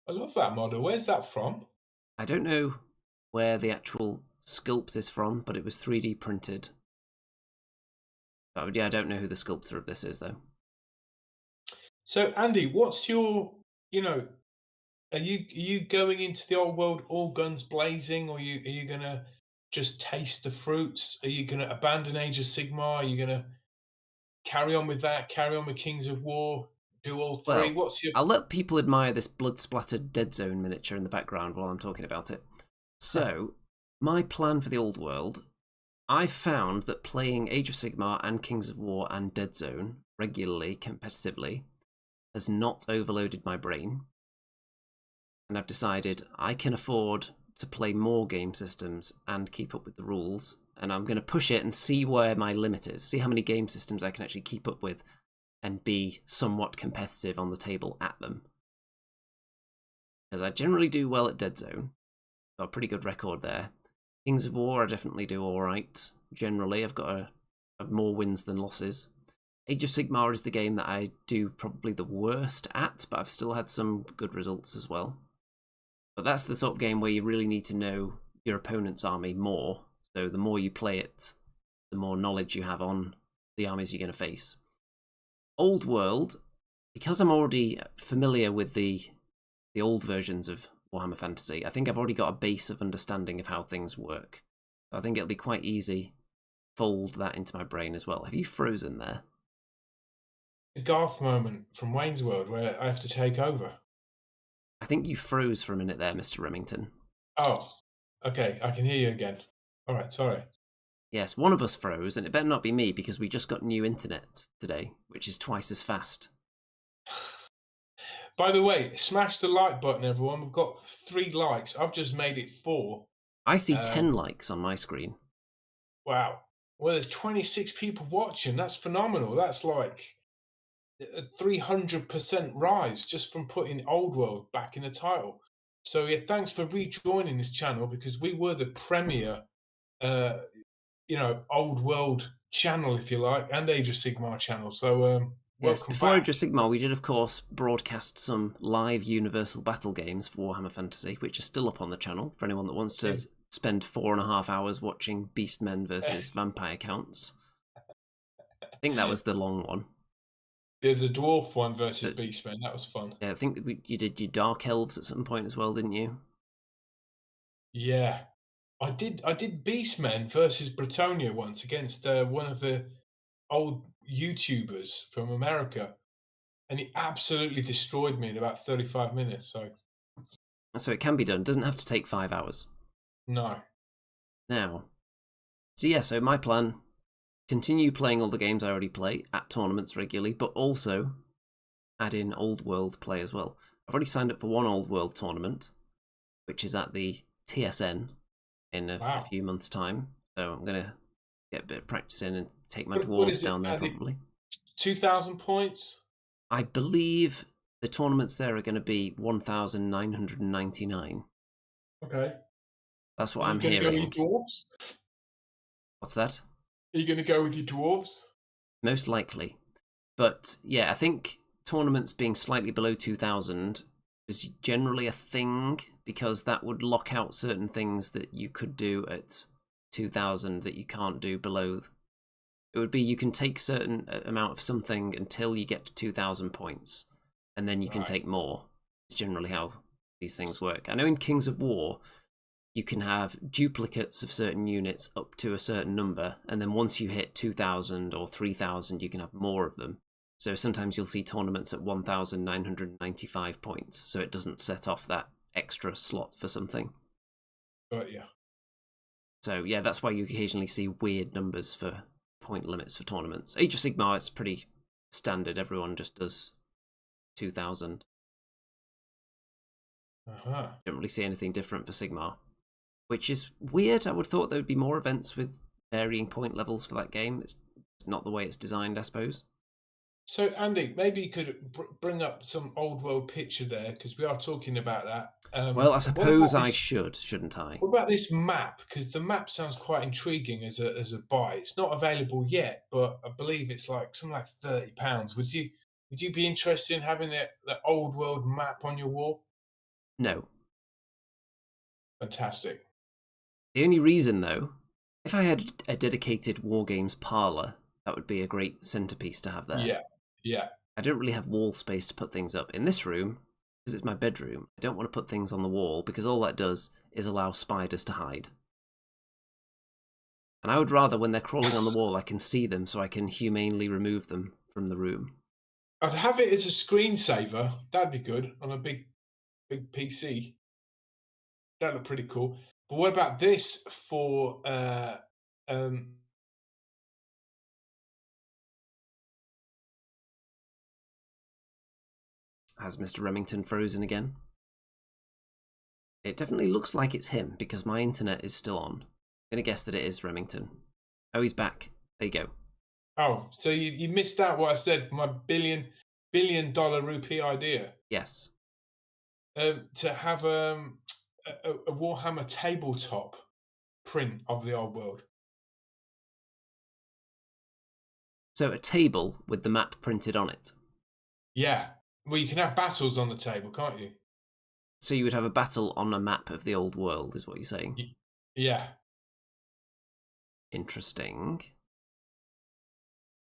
I love that model. Where's that from? I don't know where the actual sculpt is from, but it was 3D printed. So, yeah, I don't know who the sculptor of this is, though. So, Andy, what's your, you know, are you going into the old world all guns blazing, or are you gonna just taste the fruits? Are you gonna abandon Age of Sigmar? Are you gonna carry on with that? Carry on with Kings of War? Do all three? Well, What's your I'll let people admire this blood-splattered Dead Zone miniature in the background while I'm talking about it. So, my plan for the old world, I found that playing Age of Sigmar and Kings of War and Dead Zone regularly, competitively, has not overloaded my brain. And I've decided I can afford to play more game systems and keep up with the rules. And I'm going to push it and see where my limit is, see how many game systems I can actually keep up with and be somewhat competitive on the table at them. Because I generally do well at Dead Zone. Got a pretty good record there. Kings of War, I definitely do alright. Generally, I've got more wins than losses. Age of Sigmar is the game that I do probably the worst at, but I've still had some good results as well. But that's the sort of game where you really need to know your opponent's army more. So the more you play it, the more knowledge you have on the armies you're going to face. Old World, because I'm already familiar with the old versions of Warhammer Fantasy, I think I've already got a base of understanding of how things work. So I think it'll be quite easy fold that into my brain as well. Have you frozen there? The Garth moment from Wayne's World where I have to take over. I think you froze for a minute there, Mr. Remington. Oh, okay. I can hear you again. All right. Sorry. Yes, one of us froze, and it better not be me because we just got new internet today, which is twice as fast. By the way, smash the like button, everyone. We've got 3 likes. I've just made it 4. I see Um, 10 likes on my screen. wow. Well, there's 26 people watching. That's phenomenal. That's like a 300% rise just from putting Old World back in the title. So yeah, thanks for rejoining this channel because we were the premier, uh, Old World channel, if you like, and Age of Sigmar channel. So Yes, welcome before Age back. of Sigmar, we did, of course, broadcast some live Universal Battle games for Warhammer Fantasy, which are still up on the channel for anyone that wants to spend 4.5 hours watching Beastmen versus Vampire counts. I think that was the long one. There's a dwarf one versus But, Beastmen. That was fun. I think you did your Dark Elves at some point as well, didn't you? Yeah, I did Beastmen versus Bretonia once against one of the old YouTubers from America, and he absolutely destroyed me in about 35 minutes. So So it can be done. It doesn't have to take 5 hours. no, Now, so yeah, so my plan, continue playing all the games I already play at tournaments regularly, but also add in Old World play as well. I've already signed up for one Old World tournament, which is at the TSN in a wow. few months' time. So I'm going to get a bit of practice in and take my What dwarves is it, down there Andy? probably. 2,000 points? I believe the tournaments there are going to be 1,999. Okay. That's Are what you I'm going to go with hearing. your dwarves? What's that? Are you going to go with your dwarves? Most likely. But yeah, I think tournaments being slightly below 2,000 is generally a thing because that would lock out certain things that you could do at 2,000 that you can't do below. It would be you can take certain amount of something until you get to 2,000 points, and then you can Right. take more. It's generally how these things work. I know in Kings of War, you can have duplicates of certain units up to a certain number, and then once you hit 2,000 or 3,000, you can have more of them. So sometimes you'll see tournaments at 1,995 points, so it doesn't set off that extra slot for something. But yeah. So yeah, that's why you occasionally see weird numbers for point limits for tournaments. Age of Sigmar, it's pretty standard. Everyone just does 2,000. Uh-huh. Don't really see anything different for Sigmar, which is weird. I would have thought there would be more events with varying point levels for that game. It's not the way it's designed, I suppose. So, Andy, maybe you could bring up some old world picture there because we are talking about that. Well, I What about suppose I this? should, shouldn't I? What about this map? Because the map sounds quite intriguing as a buy. It's not available yet, but I believe it's like something like £30. Would you be interested in having the old world map on your wall? No. Fantastic. The only reason, though, if I had a dedicated Wargames parlour, that would be a great centrepiece to have there. Yeah, yeah. I don't really have wall space to put things up. In this room, because it's my bedroom, I don't want to put things on the wall because all that does is allow spiders to hide. And I would rather when they're crawling on the wall, I can see them so I can humanely remove them from the room. I'd have it as a screensaver. That'd be good on a big PC. That'd look pretty cool. But what about this for um Has Mr. Remington frozen again? It definitely looks like it's him because my internet is still on. I'm going to guess that it is Remington. Oh, he's back. There you go. oh, so you missed out what I said, my billion dollar rupee idea. Yes. To have a Warhammer tabletop print of the old world. So a table with the map printed on it. Yeah. Well, you can have battles on the table, can't you? So you would have a battle on a map of the old world, is what you're saying. Yeah. Interesting.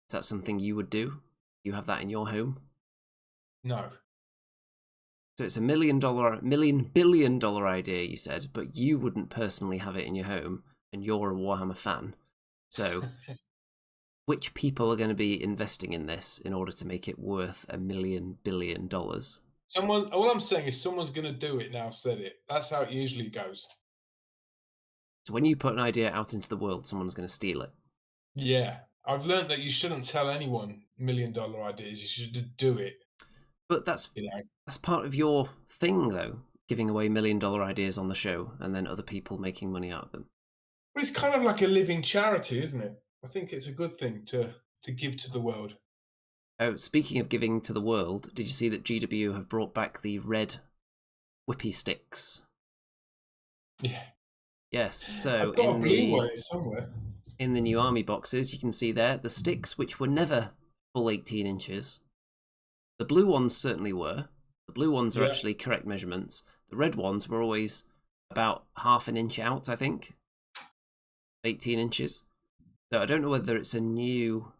Is that something you would do? You have that in your home? No. So it's $1 billion idea, you said, but you wouldn't personally have it in your home, and you're a Warhammer fan. So, which people are going to be investing in this in order to make it worth $1 billion? Someone. All I'm saying is someone's going to do it now. Said it. That's how it usually goes. So when you put an idea out into the world, someone's going to steal it. Yeah, I've learned that you shouldn't tell anyone $1 million ideas. You should do it. But that's You know, that's part of your thing, though, giving away $1 million ideas on the show, and then other people making money out of them. but it's kind of like a living charity, isn't it? I think it's a good thing to give to the world. Oh, speaking of giving to the world, did you see that GW have brought back the red whippy sticks? Yeah, Yes. So I've got a blue one here somewhere. in the new army boxes, you can see there the sticks, which were never full 18 inches. The blue ones certainly were. The blue ones are Yeah, actually correct measurements. The red ones were always about half an inch out, I think, 18 inches. So I don't know whether it's a new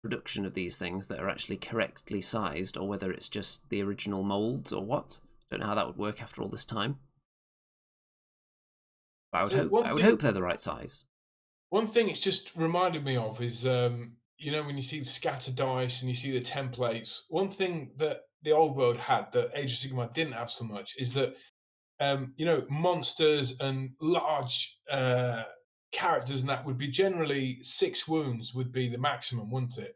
production of these things that are actually correctly sized, or whether it's just the original molds or what. Don't know how that would work after all this time. But so I would hope they're the right size. one thing it's just reminded me of is, you know, when you see the scatter dice and you see the templates, one thing that the old world had that Age of Sigmar didn't have so much is that, you know, monsters and large characters and that would be generally 6 wounds would be the maximum, wouldn't it?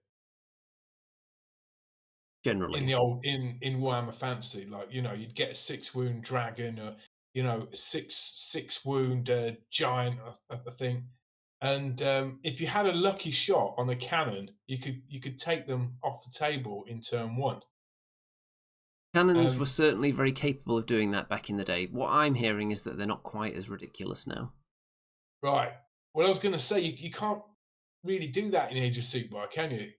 In Generally, the old in Warhammer Fantasy, like, you know, you'd get a 6 wound dragon, or, you know, six wound giant, I think. And if you had a lucky shot on a cannon, you could take them off the table in turn one. cannons were Um, certainly very capable of doing that back in the day. What I'm hearing is that they're not quite as ridiculous now. right. Well, I was going to say you can't really do that in Age of Sigmar, can you?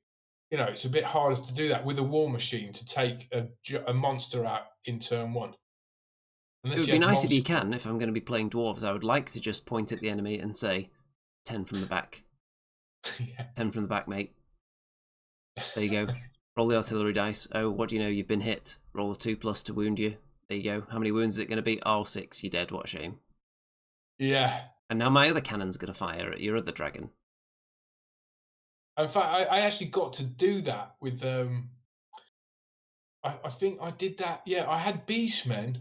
You know, it's a bit harder to do that with a war machine to take a monster out in turn one, It unless would you be had nice if you monster. can. If I'm going to be playing dwarves, I would like to just point at the enemy and say, 10 from the back. Yeah. 10 from the back, mate. There you go. Roll the artillery dice. Oh, what do you know? You've been hit. Roll a 2+ to wound you. There you go. How many wounds is it going to be? Oh, 6. You're dead. What a shame. Yeah. And now my other cannon's going to fire at your other dragon. In fact, I actually got to do that with I think I did that. Yeah, I had beastmen,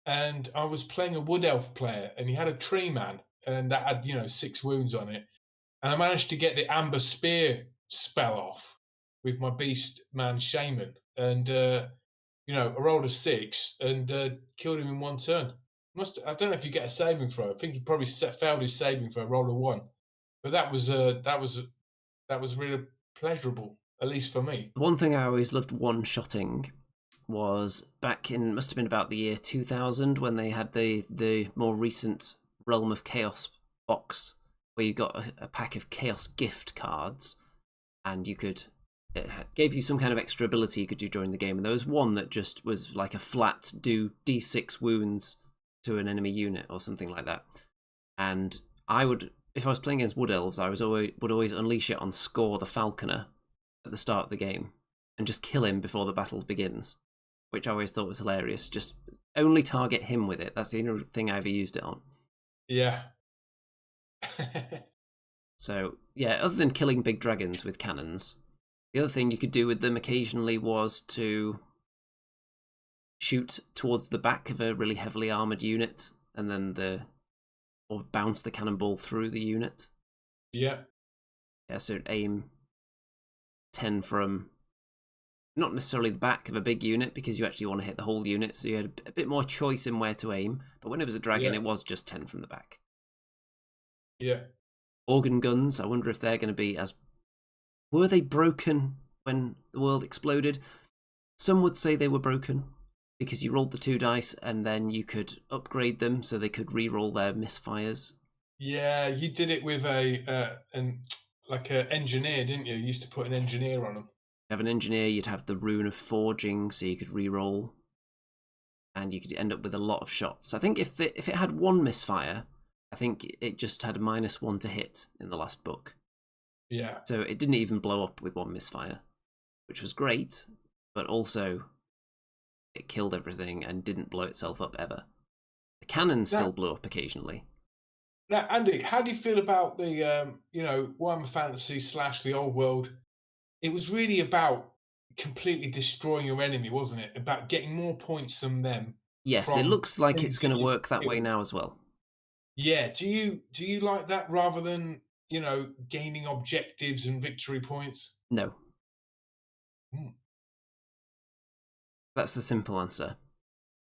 and I was playing a wood elf player, and he had a tree man, and that had, you know, 6 wounds on it, and I managed to get the amber spear spell off with my beast man shaman, and you know, I rolled a 6 and killed him in one turn. I don't know if you get a saving throw. I think he probably failed his saving throw, rolled a 1, but that was really pleasurable, at least for me. The one thing I always loved one-shotting was back in, must have been about the year 2000, when they had the more recent Realm of Chaos box, where you got a pack of Chaos gift cards, and you could, it gave you some kind of extra ability you could do during the game. And there was one that just was like a flat do d6 wounds to an enemy unit or something like that. And I would, if I was playing against Wood Elves, I would always unleash it on Score the Falconer at the start of the game and just kill him before the battle begins, which I always thought was hilarious. Just only target him with it. That's the only thing I ever used it on. Yeah. So, yeah, other than killing big dragons with cannons, the other thing you could do with them occasionally was to shoot towards the back of a really heavily armored unit, and then or bounce the cannonball through the unit. Yeah. Yeah, so aim 10 from not necessarily the back of a big unit, because you actually want to hit the whole unit, so you had a bit more choice in where to aim. But when it was a dragon, Yeah. it was just 10 from the back. Yeah. Organ guns, I wonder if they're going to be as... Were they broken when the world exploded? Some would say they were broken, because you rolled the 2 dice and then you could upgrade them so they could re-roll their misfires. Yeah, you did it with like a engineer, didn't you? You used to put an engineer on them. You have an engineer, you'd have the rune of forging, so you could re-roll, and you could end up with a lot of shots. I think if it had 1 misfire, I think it just had a -1 to hit in the last book. Yeah. So it didn't even blow up with 1 misfire, which was great, but also it killed everything and didn't blow itself up ever. The cannon Now, still blew up occasionally. Andy, how do you feel about the Warhammer Fantasy slash the old world? It was really about completely destroying your enemy, wasn't it? About getting more points than them Yes, it from looks like it's going anything to you've work that way killed. now as well. Yeah. Do you like that rather than gaining objectives and victory points? No, Mm, that's the simple answer.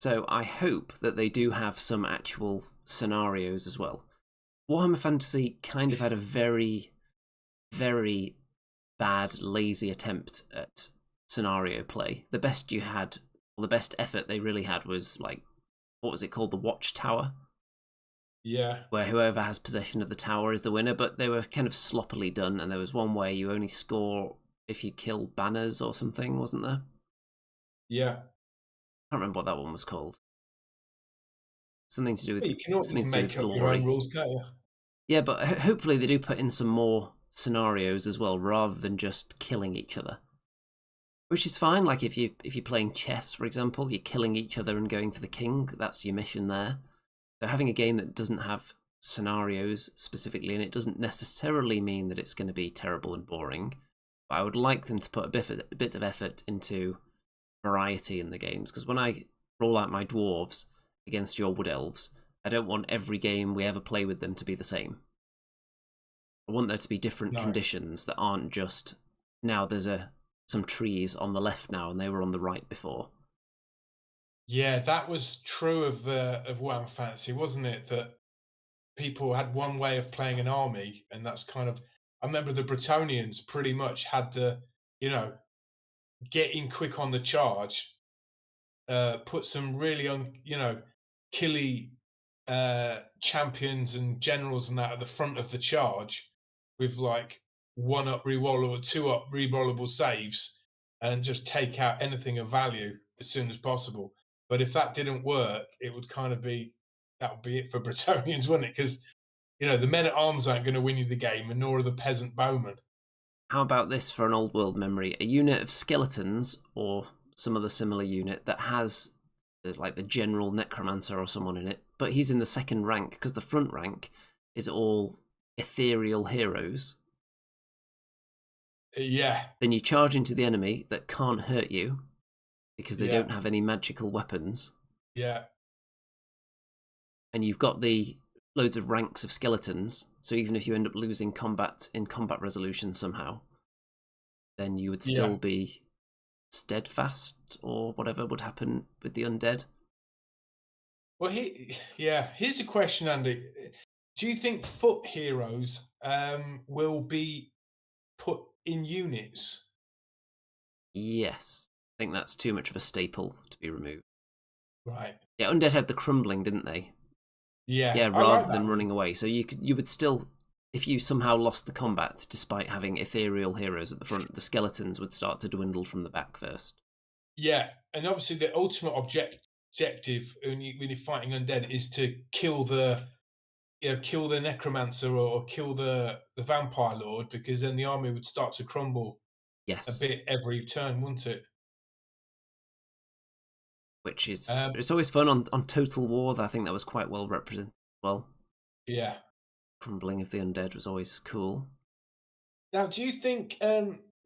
So I hope that they do have some actual scenarios as well. Warhammer Fantasy kind of had a very, very bad, lazy attempt at scenario play. The best you had, or the best effort they really had was like, what was it called? The Watchtower, yeah. where whoever has possession of the tower is the winner, but they were kind of sloppily done, and there was one where you only score if you kill banners or something, wasn't there? Yeah. I can't remember what that one was called. Something to do Well, with you something can to do make with up your own glory. rules, can't you? Yeah, but hopefully they do put in some more scenarios as well, rather than just killing each other. Which is fine. Like if you're playing chess, for example, you're killing each other and going for the king. That's your mission there. So having a game that doesn't have scenarios specifically, and it doesn't necessarily mean that it's going to be terrible and boring. But I would like them to put a bit of effort into variety in the games, because when I roll out my dwarves against your wood elves, I don't want every game we ever play with them to be the same. I want there to be different No. conditions that aren't just now there's some trees on the left now and they were on the right before. Yeah, that was true of Warhammer Fantasy, wasn't it? That people had one way of playing an army, and that's kind of. I remember the Bretonians pretty much had to, you know, get in quick on the charge, put some really killy champions and generals and that at the front of the charge with like one up rerollable, two up rerollable saves, and just take out anything of value as soon as possible. But if that didn't work, it would kind of be that would be it for Bretonians, wouldn't it? Because the men at arms aren't going to win you the game, and nor are the peasant bowmen. How about this for an old world memory? A unit of skeletons or some other similar unit that has like the general necromancer or someone in it, but he's in the second rank because the front rank is all ethereal heroes. Yeah, Then you charge into the enemy that can't hurt you because they yeah, don't have any magical weapons, yeah, and you've got the loads of ranks of skeletons. So even if you end up losing combat in combat resolution somehow, then you would yeah. still be steadfast or whatever would happen with the undead. Well, yeah. Here's a question, Andy. Do you think foot heroes will be put in units? Yes, I think that's too much of a staple to be removed. Right. Yeah, undead had the crumbling, didn't they? Yeah, Yeah, I like rather that than one. running away. So you would still, if you somehow lost the combat despite having ethereal heroes at the front, the skeletons would start to dwindle from the back first. Yeah, and obviously the ultimate objective when you're fighting undead is to kill the necromancer or kill the vampire lord, because then the army would start to crumble a Yes, bit every turn, wouldn't it? which is Um, it's always fun on Total War. I think that was quite well represented. Well, yeah. crumbling of the undead was always cool. Now, do you think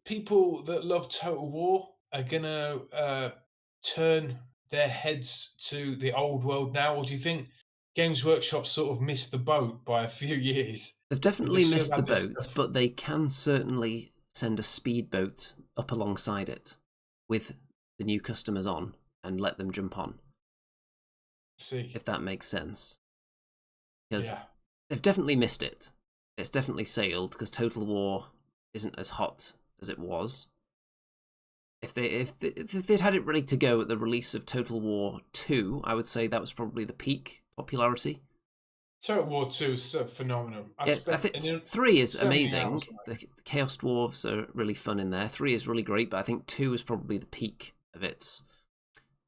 people that love Total War are gonna turn their heads to the old world now, or do you think Games Workshop sort of missed the boat by a few years They've because they definitely should have missed the had this boat, stuff? but they can certainly send a speedboat up alongside it with the new customers on and let them jump on, See, if that makes sense. Because yeah, they've definitely missed it. It's definitely sailed because Total War isn't as hot as it was. If they'd had it ready to go at the release of Total War 2, I would say that was probably the peak popularity. Total War Two is a phenomenon. I Yeah, I spent think 3 is so many amazing. hours on The Chaos Dwarves are really fun in there. 3 is really great, but I think 2 is probably the peak it. of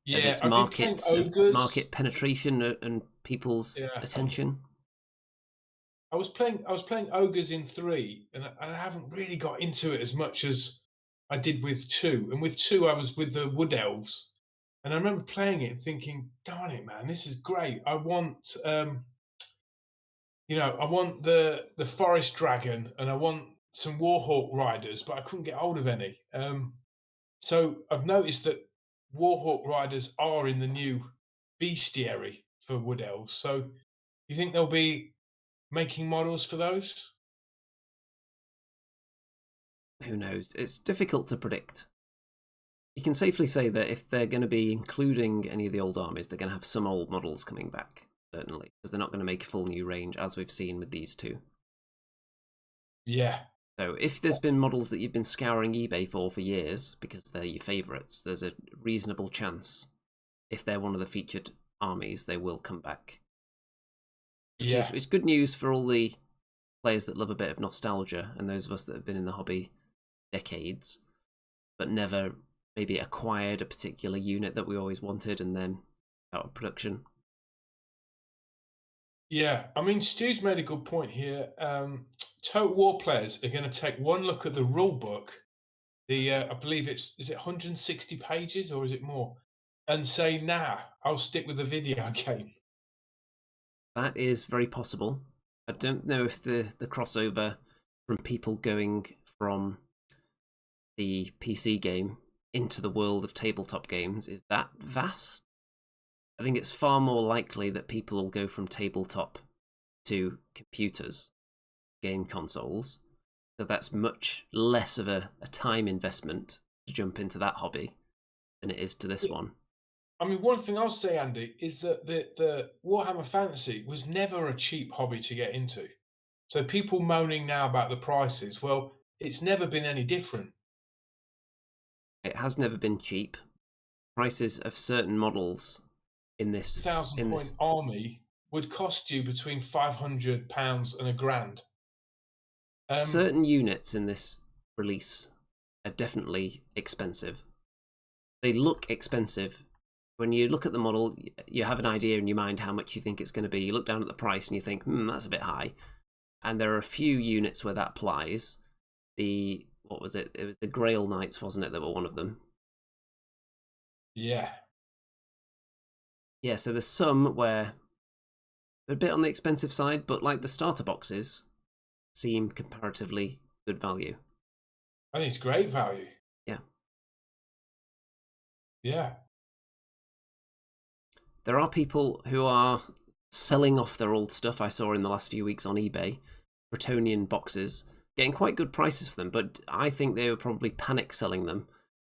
Yeah, its I've been playing market ogres. penetration and people's Yeah, attention. I was playing ogres in 3, and I haven't really got into it as much as I did with 2. And with 2, I was with the wood elves. And I remember playing it and thinking, "Darn it, man, this is great. I want, I want the forest dragon, and I want some warhawk riders, but I couldn't get hold of any." So I've noticed that warhawk riders are in the new bestiary for wood elves. So you think they'll be making models for those? Who knows? It's difficult to predict. You can safely say that if they're going to be including any of the old armies, they're going to have some old models coming back, certainly, because they're not going to make a full new range, as we've seen with these two. Yeah, So if there's been models that you've been scouring eBay for years, because they're your favourites, there's a reasonable chance, if they're one of the featured armies, they will come back. Which is yeah, it's good news for all the players that love a bit of nostalgia, and those of us that have been in the hobby decades, but never maybe acquired a particular unit that we always wanted and then out of production. yeah. I mean, Stu's made a good point here. Total War players are going to take one look at the rule book. I believe is it 160 pages or is it more? And say, nah, I'll stick with the video game. That is very possible. I don't know if the crossover from people going from the PC game into the world of tabletop games is that vast. I think it's far more likely that people will go from tabletop to computers, game consoles. So that's much less of a time investment to jump into that hobby than it is to this one. I mean, one thing I'll say, Andy, is that the Warhammer Fantasy was never a cheap hobby to get into. So people moaning now about the prices, well, it's never been any different. It has never been cheap. Prices of certain models in this 1,000 point army would cost you between £500 and £1,000. certain units in this release are definitely expensive. They look expensive. When you look at the model, you have an idea in your mind how much you think it's going to be. You look down at the price and you think, that's a bit high. And there are a few units where that applies. What was it? It was the Grail Knights, wasn't it, that were one of them? Yeah, Yeah, so there's some where they're a bit on the expensive side, but like the starter boxes seem comparatively good value. I think it's great value. Yeah. Yeah, There are people who are selling off their old stuff. I saw in the last few weeks on eBay, Bretonian boxes, getting quite good prices for them, but I think they were probably panic selling them,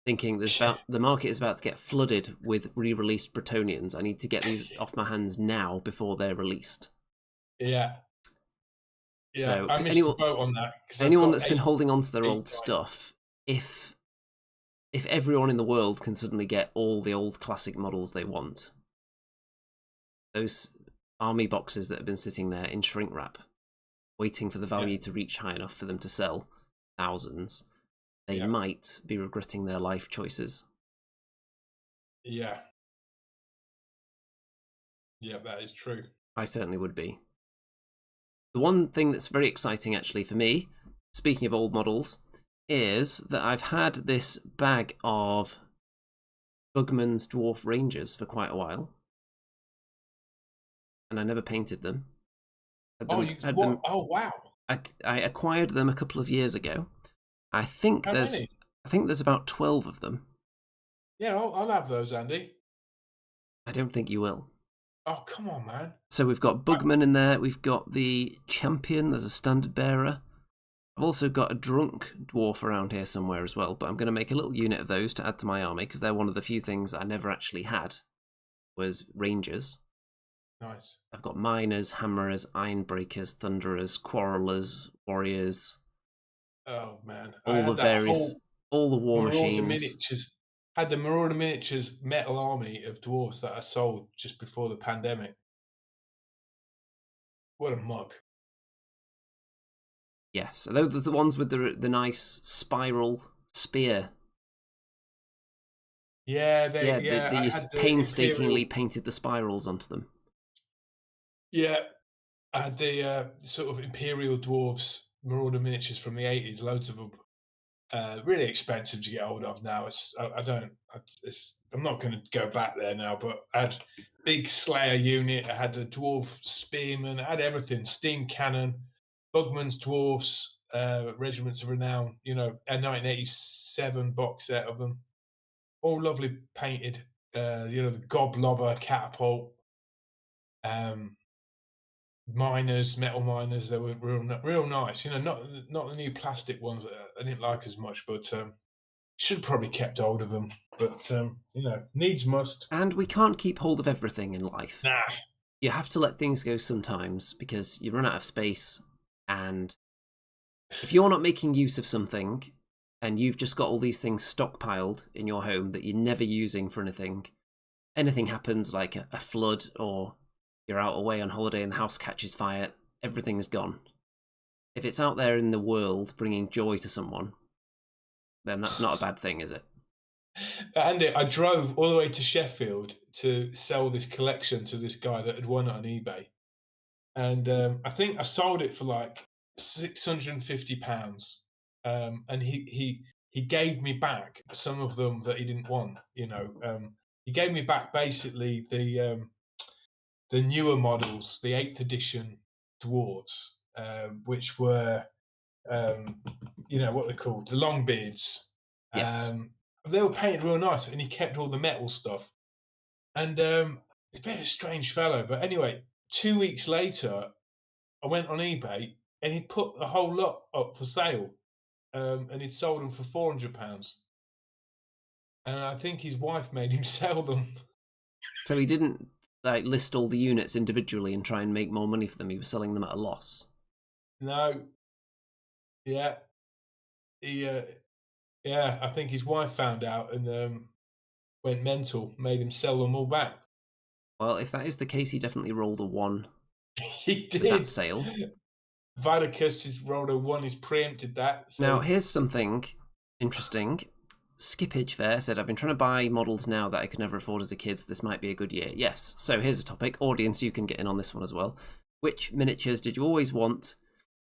thinking the market is about to get flooded with re-released Bretonians. I need to get these off my hands now before they're released. yeah, yeah. So I missed the boat on that because I've anyone got that's been holding on to their eight old stuff, if everyone in the world can suddenly get all the old classic models they want, those army boxes that have been sitting there in shrink wrap, waiting for the value to reach high enough for them to sell thousands, they might be regretting their life choices. Yeah, yeah, that is true. I certainly would be. The one thing that's very exciting actually for me, speaking of old models, is that I've had this bag of Bugman's Dwarf Rangers for quite a while, and I never painted them. What? Oh, wow. I acquired them a couple of years ago. I think How many? there's about 12 of them. Yeah, I'll have those, Andy. I don't think you will. Oh, come on, man. So we've got Bugman in there. We've got the champion. There's a standard bearer. I've also got a drunk dwarf around here somewhere as well, but I'm going to make a little unit of those to add to my army because they're one of the few things I never actually had was rangers. Nice. I've got miners, hammerers, ironbreakers, thunderers, quarrelers, warriors. Oh, man. I All the had that various, whole all the war Marauder machines. Miniatures. Had the Marauder Miniatures metal army of dwarfs that I sold just before the pandemic. What a mug. Yes, those are the ones with the nice spiral spear. Yeah, Yeah, I you had the painstakingly Imperial. painted the spirals onto them. Yeah, I had the sort of Imperial dwarves Marauder Miniatures from the 80s, loads of them. really expensive to get hold of now. I don't. I'm not going to go back there now. But I had big Slayer unit. I had a dwarf spearman. I had everything. Steam cannon, Bugman's dwarfs, regiments of renown. A 1987 box set of them, all lovely painted. The Goblobber catapult, um, miners, metal miners. They were real nice. Not the new plastic ones that I didn't like as much, but should probably kept hold of them. But needs must. And we can't keep hold of everything in life. Nah. You have to let things go sometimes because you run out of space. And if you're not making use of something and you've just got all these things stockpiled in your home that you're never using for anything happens like a flood, or you're out away on holiday and the house catches fire, everything's gone. If it's out there in the world bringing joy to someone, then that's not a bad thing, is it? Andy, I drove all the way to Sheffield to sell this collection to this guy that had won it on eBay, and I think I sold it for like £650. And he gave me back some of them that he didn't want. He gave me back basically the newer models, the 8th edition dwarves, which were what they're called, the long beards. Yes. They were painted real nice, and he kept all the metal stuff. And he's a bit of a strange fellow, but anyway, 2 weeks later, I went on eBay, and he put the whole lot up for sale, and he'd sold them for £400. And I think his wife made him sell them. So he didn't like list all the units individually and try and make more money for them. He was selling them at a loss. No, yeah, yeah. I think his wife found out and went mental, made him sell them all back. Well, if that is the case, he definitely rolled a 1 He with that did. sale. Vidacus, his Roto 1, he's preempted that. Now, So here's something interesting. Skippage there said, I've been trying to buy models now that I could never afford as a kid, so this might be a good year. Yes, so here's a topic. Audience, you can get in on this one as well. Which miniatures did you always want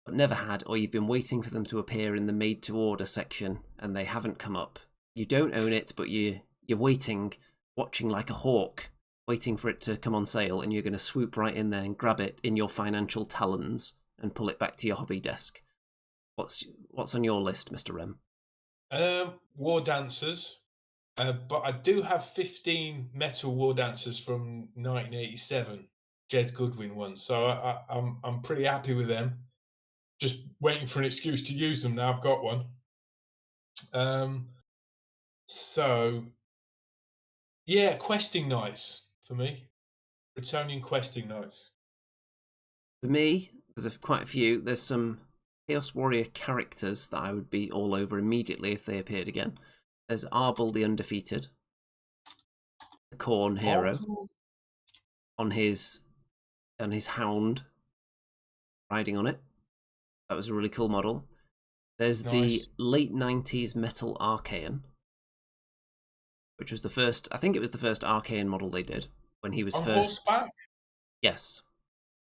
but never had, or you've been waiting for them to appear in the made-to-order section and they haven't come up? You don't own it, but you're waiting, watching like a hawk, waiting for it to come on sale, and you're going to swoop right in there and grab it in your financial talons and pull it back to your hobby desk. What's on your list, Mr. Rem? War Dancers. But I do have 15 metal War Dancers from 1987, Jez Goodwin ones. So I'm pretty happy with them. Just waiting for an excuse to use them now. I've got one. So yeah, questing nights for me. Bretonian questing nights. For me, there's quite a few. There's some Chaos Warrior characters that I would be all over immediately if they appeared again. There's Arbel the Undefeated, the Khorne hero, Oh, on his hound, riding on it. That was a really cool model. There's the nice. late 90s Metal Archaean, which was the first, I think it was the first Archaean model they did when he was On first. horseback? Yes.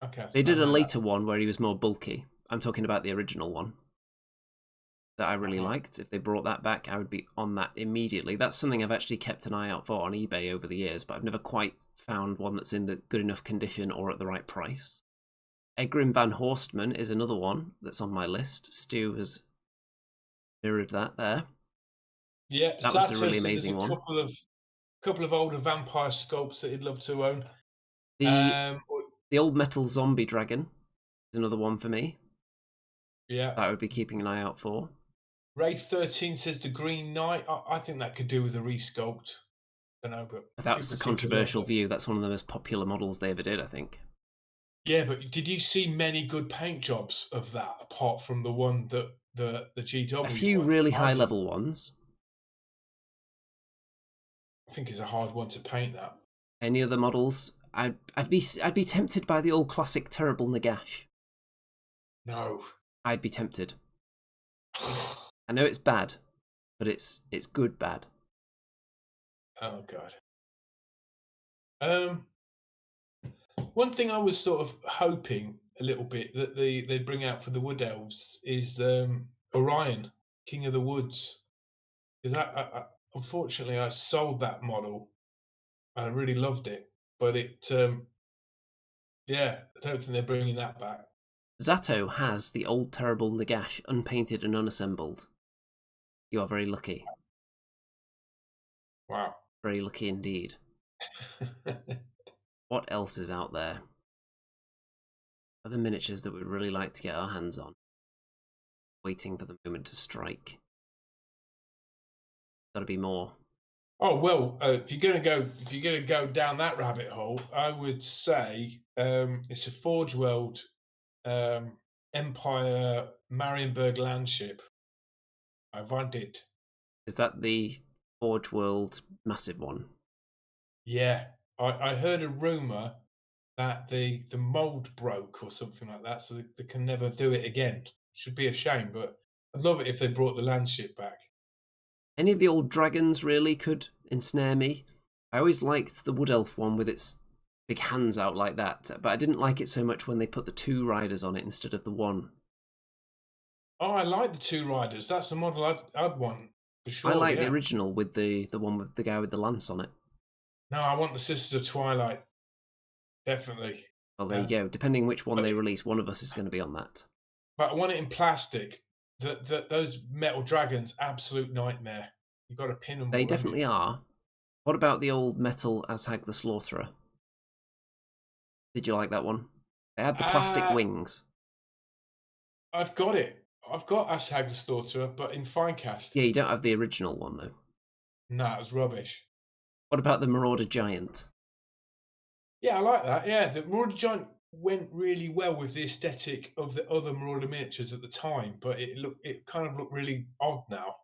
Okay, They I did a know that. later one where he was more bulky. I'm talking about the original one that I really Uh-huh. liked. If they brought that back, I would be on that immediately. That's something I've actually kept an eye out for on eBay over the years, but I've never quite found one that's in the good enough condition or at the right price. Egrim Van Horstman is another one that's on my list. Stu has mirrored that there. Yeah, That was a Sato really said there's amazing a one. couple of older vampire sculpts that he'd love to own. The Um, old metal zombie dragon is another one for me yeah. that I would be keeping an eye out for. Ray 13 says the Green Knight. I think that could do with a resculpt. Don't know, but That's people a seem to love controversial them. view. That's one of the most popular models they ever did, I think. Yeah, but did you see many good paint jobs of that apart from the one that the A GW few one? really I high didn't. level ones. I think it's a hard one to paint that. Any other models? I'd be tempted by the old classic terrible Nagash. No. I'd be tempted. I know it's bad, but it's good bad. Oh god. Um, One thing I was sort of hoping a little bit that they'd bring out for the Wood Elves is Orion, King of the Woods. Because unfortunately, I sold that model. I really loved it, but yeah, I don't think they're bringing that back. Zato has the old terrible Nagash unpainted and unassembled. You are very lucky. Wow. Very lucky indeed. What else is out there? Other miniatures that we'd really like to get our hands on. Waiting for the moment to strike. Gotta be more. Oh well, if you're gonna go down that rabbit hole, I would say it's a Forge World Empire Marienburg landship. I want it. Is that the Forge World massive one? Yeah, I heard a rumor that the mold broke or something like that, so they can never do it again. Should be a shame, but I'd love it if they brought the landship back. Any of the old dragons really could ensnare me. I always liked the Wood Elf one with its big hands out like that, but I didn't like it so much when they put the 2 riders on it instead of the 1. Oh, I like the two riders. That's the model I'd want for I sure. like the Yeah. original with the one with the guy with the lance on it. No, I want the Sisters of Twilight. Definitely. Well, there you go. Depending which one But they release, one of us is going to be on that. but I want it in plastic. Those metal dragons, absolute nightmare. You've got to pin them They all, haven't you? definitely are. What about the old metal Azhag the Slaughterer? Did you like that one? It had the plastic Uh, wings. I've got it. I've got Ashag the Slaughterer, but in fine cast. Yeah, you don't have the original one, though. Nah, it was rubbish. What about the Marauder Giant? Yeah, I like that. Yeah, the Marauder Giant went really well with the aesthetic of the other Marauder miniatures at the time, but it kind of looked really odd now.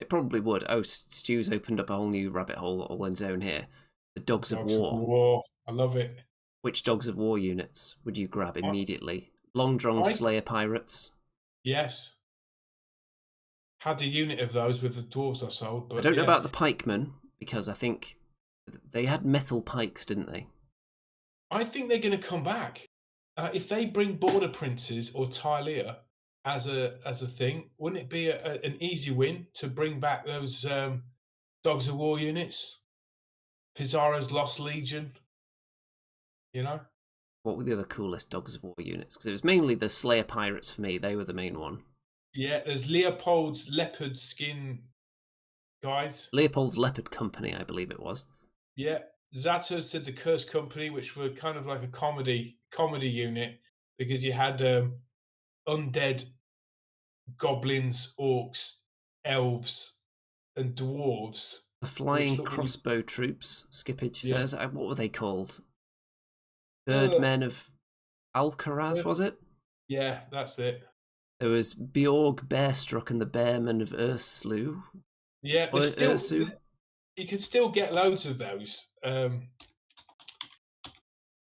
It probably would. Oh, Stu's opened up a whole new rabbit hole all in his own here. The Dogs of Dogs of War. War. I love it. Which Dogs of War units would you grab I, immediately? Long Drong I Slayer Pirates. yes. Had a unit of those with the dwarves I sold, I but don't know yeah. about the Pikemen, because I think they had metal pikes, didn't they? I think they're going to come back. If they bring Border Princes or Tylea as a thing, wouldn't it be an easy win to bring back those Dogs of War units? Pizarro's Lost Legion, you know? What were the other coolest Dogs of War units? Because it was mainly the Slayer Pirates for me. They were the main one. Yeah, there's Leopold's leopard skin guys. Leopold's Leopard Company, I believe it was. Yeah, Zato said the Curse Company, which were kind of like a comedy unit because you had undead goblins, orcs, elves, and dwarves, The which Flying look really Crossbow Troops, Skippage yeah. says. What were they called? Uh, Birdmen of Alcaraz, was it? yeah, that's it. There was Bjorg Bearstruck and the Bearmen of Urslu. Yeah, Or there's still Ursu. you can still get loads of those on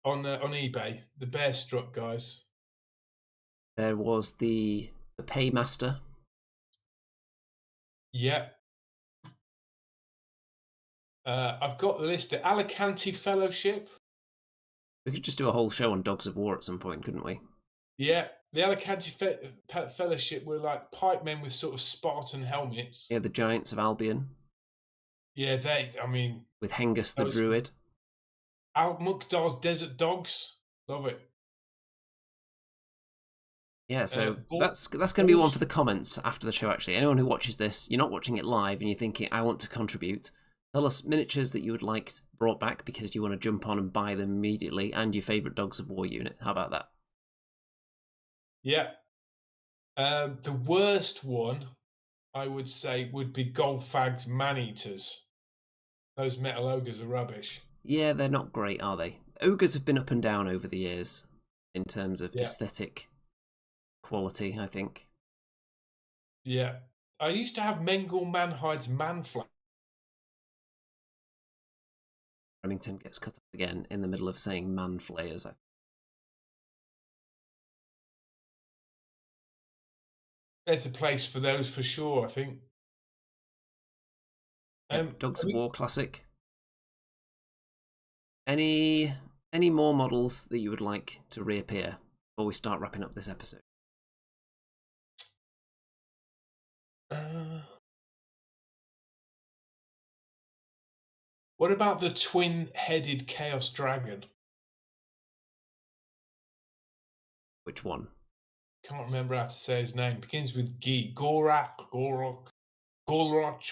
eBay. The Bear Struck guys. There was the Paymaster. Yeah. I've got the list. The Alicante Fellowship. We could just do a whole show on Dogs of War at some point, couldn't we? Yeah, the Alicante Fellowship were like pikemen with sort of Spartan helmets. Yeah, the Giants of Albion. Yeah, I mean, With Hengus the those Druid. Al Mukhtar's Desert Dogs. Love it. Yeah, so Ball, that's going to be one balls. for the comments after the show, actually. Anyone who watches this, you're not watching it live and you're thinking, I want to contribute. Tell us miniatures that you would like brought back because you want to jump on and buy them immediately and your favourite Dogs of War unit. How about that? Yeah. The worst one, I would say, would be Goldfag's Man-Eaters. Those metal ogres are rubbish. Yeah, they're not great, are they? Ogres have been up and down over the years in terms of Yeah. aesthetic quality, I think. Yeah. I used to have Mengel Manhide's Manflag. Remington gets cut off again in the middle of saying man flayers. There's a place for those for sure, I think. Yep, Dogs I of mean, War classic. Any more models that you would like to reappear before we start wrapping up this episode? Uh, what about the twin-headed Chaos Dragon? Which one? Can't remember how to say his name. Begins with G. Golroch or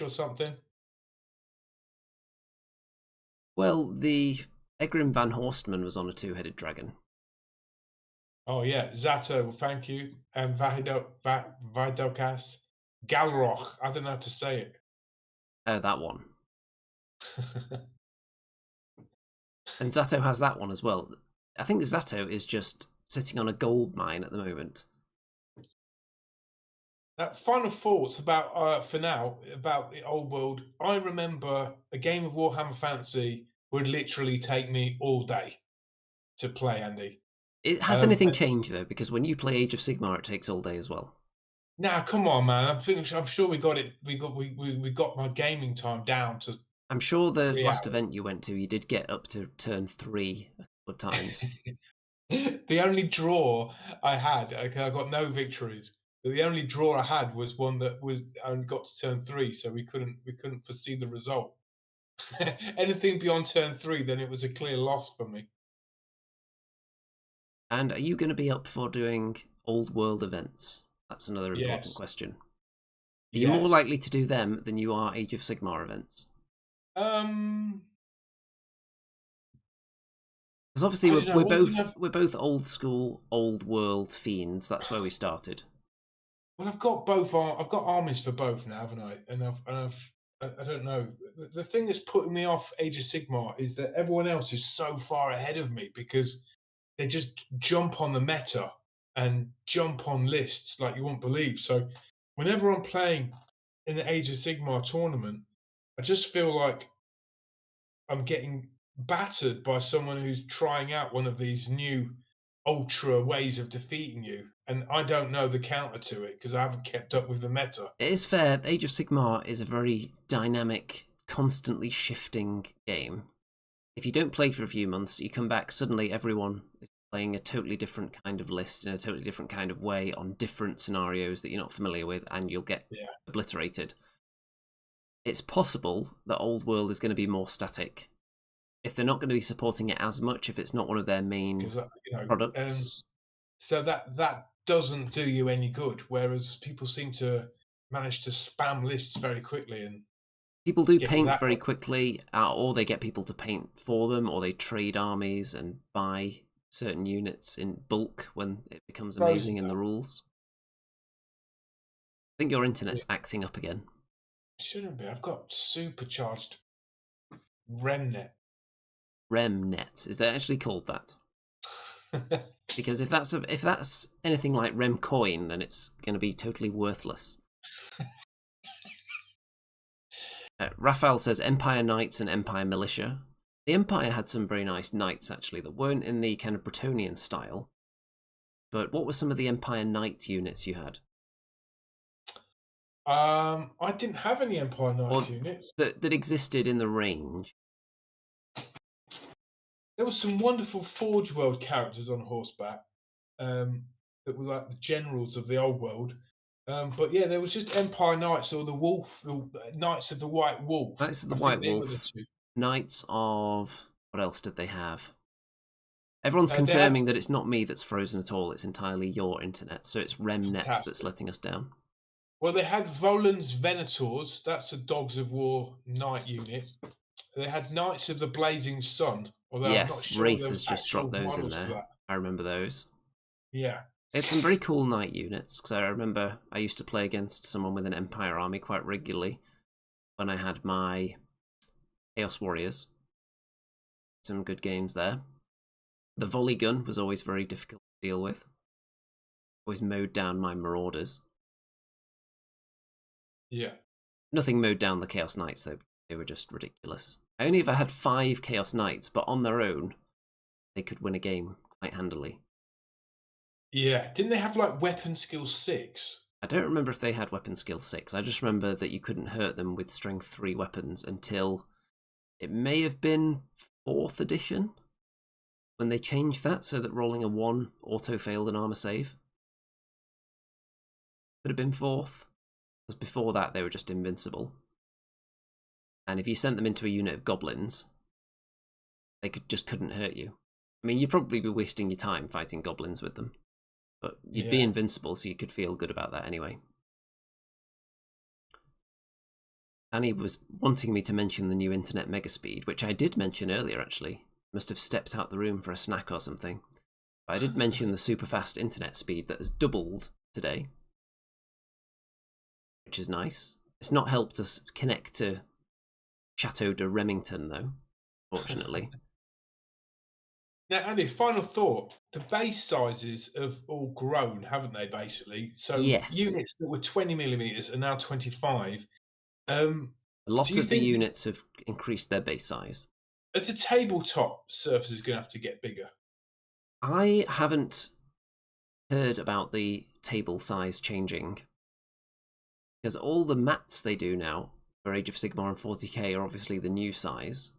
something. Well, the Egrim Van Horstman was on a two-headed dragon. Oh yeah, Zato. Well, thank you. And Vidokas Galroch. I don't know how to say it. Oh, that one. And Zato has that one as well. I think Zato is just sitting on a gold mine at the moment. Final thoughts about for now about the old world. I remember a game of Warhammer Fantasy would literally take me all day to play, Andy. Has anything changed though? Because when you play Age of Sigmar, it takes all day as well. Now, come on, man. I'm sure we got it. We got my gaming time down to I'm sure the 3 last hours. event you went to, you did get up to turn 3 a couple of times. The only draw I had, okay, I got no victories. The only draw I had was one that was only got to turn 3, so we couldn't foresee the result. Anything beyond turn 3, then it was a clear loss for me. And are you going to be up for doing old world events? That's another important Yes. question. Are you more Yes. likely to do them than you are Age of Sigmar events? Um, Because obviously I don't know. What do you have? we're both old school, old world fiends. That's where we started. Well, I've got both. I've got armies for both now, haven't I? I don't know. The thing that's putting me off Age of Sigmar is that everyone else is so far ahead of me because they just jump on the meta and jump on lists like you won't believe. So whenever I'm playing in the Age of Sigmar tournament, I just feel like I'm getting battered by someone who's trying out one of these new ultra ways of defeating you, and I don't know the counter to it because I haven't kept up with the meta. It is fair. Age of Sigmar is a very dynamic, constantly shifting game. If you don't play for a few months, you come back, suddenly everyone is playing a totally different kind of list in a totally different kind of way on different scenarios that you're not familiar with, and you'll get Yeah, obliterated. It's possible that Old World is going to be more static. If they're not going to be supporting it as much, if it's not one of their main because and products, so that doesn't do you any good. Whereas people seem to manage to spam lists very quickly and people do get you paint that very way. quickly, or they get people to paint for them, or they trade armies and buy certain units in bulk when it becomes Frozen amazing in the though. rules. I think your Yeah, internet's acting up again. shouldn't be. I've got supercharged Remnet. RemNet, is that actually called that? Because if that's anything like RemCoin, then it's going to be totally worthless. Raphael says Empire Knights and Empire Militia. The Empire had some very nice knights actually that weren't in the kind of Bretonian style. But what were some of the Empire Knight units you had, I didn't have any Empire or Knights units. that existed in the range? There were some wonderful Forge World characters on horseback that were like the generals of the old world. But yeah, there was just Empire Knights or the Knights of the White Wolf. Knights of the I White think they were the Wolf, two. Knights of what else did they have? Everyone's They had confirming that it's not me that's frozen at all. It's entirely your internet. So it's RemNet that's fantastic. letting us down. Well, they had Volan's Venators. That's a Dogs of War knight unit. They had Knights of the Blazing Sun, although I'm not Yes, sure Wraith there has was just dropped actual those in models for there. that. I remember those. Yeah, It's some very cool knight units, because I remember I used to play against someone with an Empire army quite regularly when I had my Chaos Warriors. Some good games there. The volley gun was always very difficult to deal with. Always mowed down my Marauders. yeah. Nothing mowed down the Chaos Knights, though. They were just ridiculous. I only ever had 5 Chaos Knights, but on their own, they could win a game quite handily. Yeah. Didn't they have like weapon skill 6? I don't remember if they had weapon skill 6. I just remember that you couldn't hurt them with strength 3 weapons until it may have been 4th edition when they changed that so that rolling a 1 auto-failed an armor save. Could have been 4th. Because before that, they were just invincible. And if you sent them into a unit of goblins, they just couldn't hurt you. I mean, you'd probably be wasting your time fighting goblins with them. But you'd be Yeah. invincible, so you could feel good about that anyway. Annie was wanting me to mention the new internet megaspeed, which I did mention earlier, actually. Must have stepped out the room for a snack or something. But I did mention the super fast internet speed that has doubled today, which is nice. It's not helped us connect to Chateau de Remington, though, fortunately. Now, Andy, final thought. The base sizes have all grown, haven't they, basically? So Yes. units that were 20 millimeters are now 25. Um, A do lot you of the think units have increased their base size. that the tabletop surface is going to have to get bigger? I haven't heard about the table size changing, because all the mats they do now for Age of Sigmar and 40k are obviously the new size.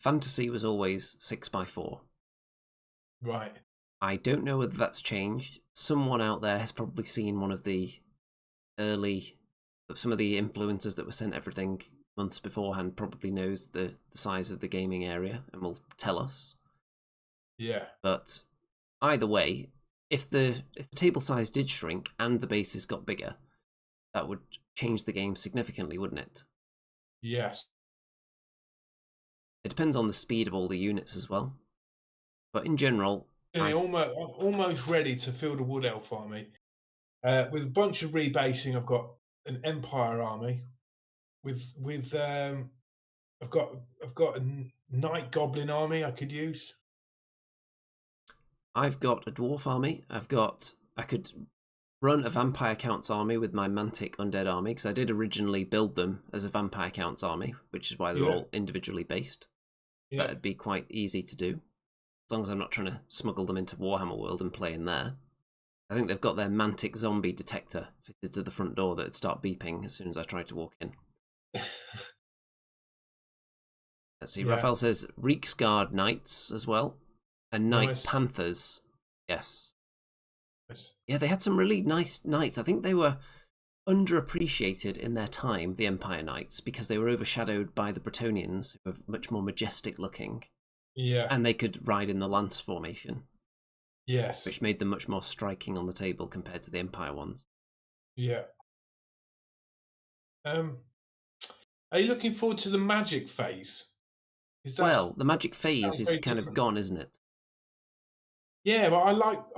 Fantasy was always 6x4. Right. I don't know whether that's changed. Someone out there has probably seen one of the some of the influencers that were sent everything months beforehand, probably knows the size of the gaming area and will tell us. Yeah. But either way, if the table size did shrink and the bases got bigger, that would change the game significantly, wouldn't it? Yes. It depends on the speed of all the units as well. But in general, I'm almost ready to field a wood elf army. With a bunch of rebasing, I've got an empire army. I've got a night goblin army I could use. I've got a dwarf army. I could run a vampire counts army with my mantic undead army, because I did originally build them as a vampire counts army, which is why they're Yeah. all individually based. Yeah. That'd be quite easy to do, as long as I'm not trying to smuggle them into Warhammer World and play in there. I think they've got their mantic zombie detector fitted to the front door that would start beeping as soon as I tried to walk in. Let's see, Yeah. Raphael says Reeksguard Knights as well, and Knight Nice. Panthers. Yes. Nice. Yeah, they had some really nice knights. I think they were underappreciated in their time, the Empire Knights, because they were overshadowed by the Bretonnians, who were much more majestic looking. Yeah. And they could ride in the lance formation, Yes. which made them much more striking on the table compared to the Empire ones. Yeah. Are you looking forward to the magic phase? Well, the magic phase sounds is very kind of different. gone, isn't it? Yeah, but I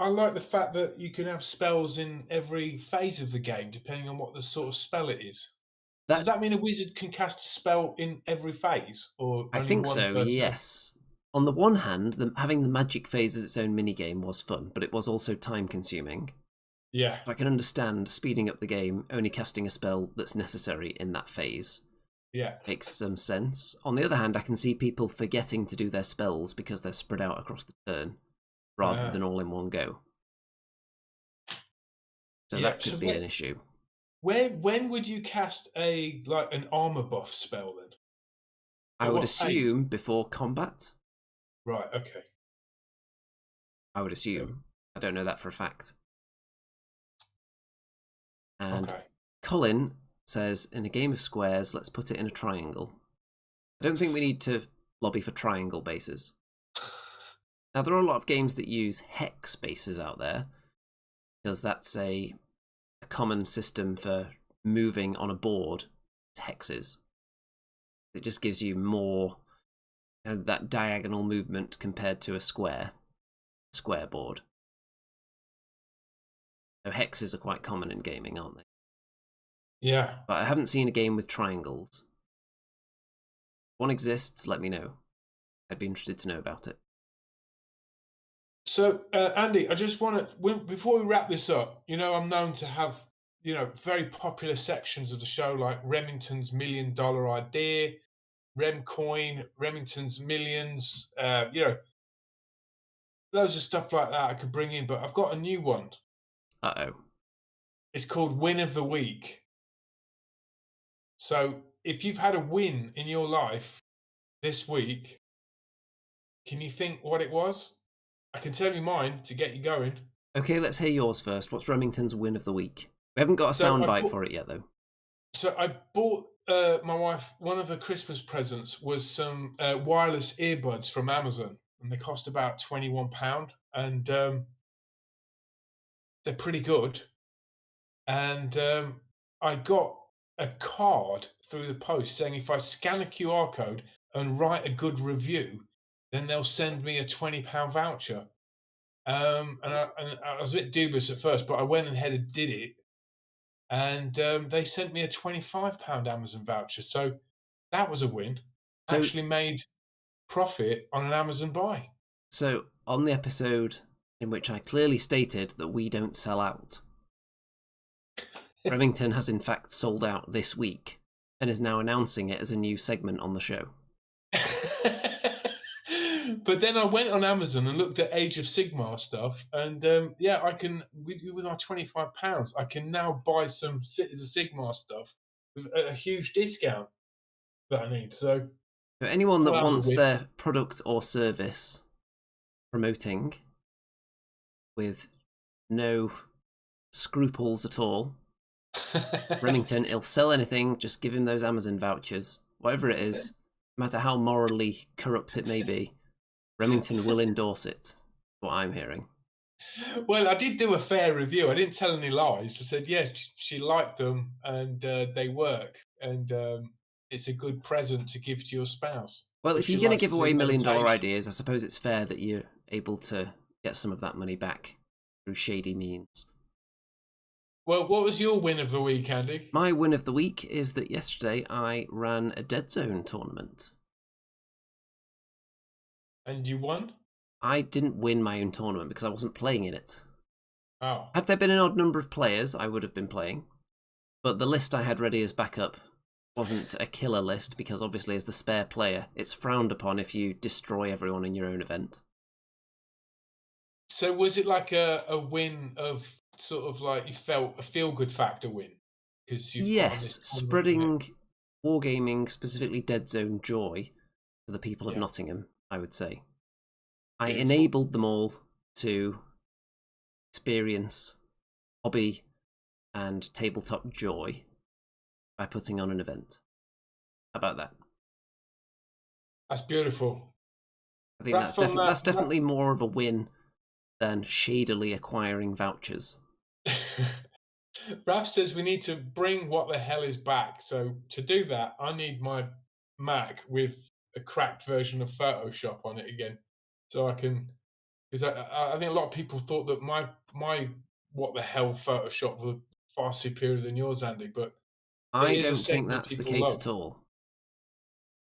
like the fact that you can have spells in every phase of the game, depending on what the sort of spell it is. Does That that mean a wizard can cast a spell in every phase, or I only think one so, per turn? yes. On the one hand, having the magic phase as its own minigame was fun, but it was also time consuming. Yeah. I can understand speeding up the game, only casting a spell that's necessary in that phase. Yeah. Makes some sense. On the other hand, I can see people forgetting to do their spells because they're spread out across the turn, rather than all in one go. So Yeah. that could So be an issue. when would you cast an armor buff spell then? I At would what phase? assume before combat. Right. Okay. I would assume. I don't know that for a fact. And Okay. Colin says, in a game of squares, let's put it in a triangle. I don't think we need to lobby for triangle bases. Now, there are a lot of games that use hex bases out there, because that's a common system for moving on a board. It's hexes. It just gives you more that diagonal movement compared to a square board. So hexes are quite common in gaming, aren't they? Yeah. But I haven't seen a game with triangles. If one exists, let me know. I'd be interested to know about it. So, Andy, I just want to, before we wrap this up, I'm known to have, very popular sections of the show like Remington's $1 million idea, Remcoin, Remington's millions, loads of stuff like that I could bring in. But I've got a new one. Uh-oh. It's called Win of the Week. So, if you've had a win in your life this week, can you think what it was? I can tell you mine to get you going. Okay, let's hear yours first. What's Remington's win of the week? We haven't got a So I soundbite thought, for it yet, though. So I bought my wife one of the Christmas presents was some wireless earbuds from Amazon, and they cost about £21, and they're pretty good. And I got a card through the post saying if I scan a QR code and write a good review, then they'll send me a £20 voucher. And I was a bit dubious at first, but I went ahead and did it, and they sent me a £25 Amazon voucher. So that was a win. So, Actually made profit on an Amazon buy. so on the episode in which I clearly stated that we don't sell out, Remington has in fact sold out this week and is now announcing it as a new segment on the show. But then I went on Amazon and looked at Age of Sigmar stuff, and yeah, I can with my £25, I can now buy some Cities of Sigmar stuff with a huge discount that I need. So So anyone that that was a wants win. their product or service promoting with no scruples at all, Remington, he'll sell anything, just give him those Amazon vouchers. Whatever it is, no matter how morally corrupt it may be, Remington will endorse it. What I'm hearing. Well, I did do a fair review. I didn't tell any lies. I said, yeah, she liked them, and they work, and it's a good present to give to your spouse Well, if if she you're going to likes give to do away $1 million meditation. ideas, I suppose it's fair that you're able to get some of that money back through shady means. Well, what was your win of the week, Andy? My win of the week is that yesterday I ran a Dead Zone tournament. And you won? I didn't win my own tournament because I wasn't playing in it. Oh. Had there been an odd number of players, I would have been playing. But the list I had ready as backup wasn't a killer list because obviously as the spare player, it's frowned upon if you destroy everyone in your own event. So was it like a win of sort of like you felt a feel good factor win because you put on this Yes, tournament in it? spreading wargaming, specifically Dead Zone joy to the people of Yeah, Nottingham, I would say. I beautiful. enabled them all to experience hobby and tabletop joy by putting on an event. How about that? That's beautiful. I think Raf on that's that. definitely more of a win than shadily acquiring vouchers. Raf says we need to bring what the hell is back. So to do that, I need my Mac with a cracked version of Photoshop on it again, so I can. Because I think a lot of people thought that my what the hell Photoshop was far superior than yours, Andy. But it I is a don't think segment that's the people case love. at all.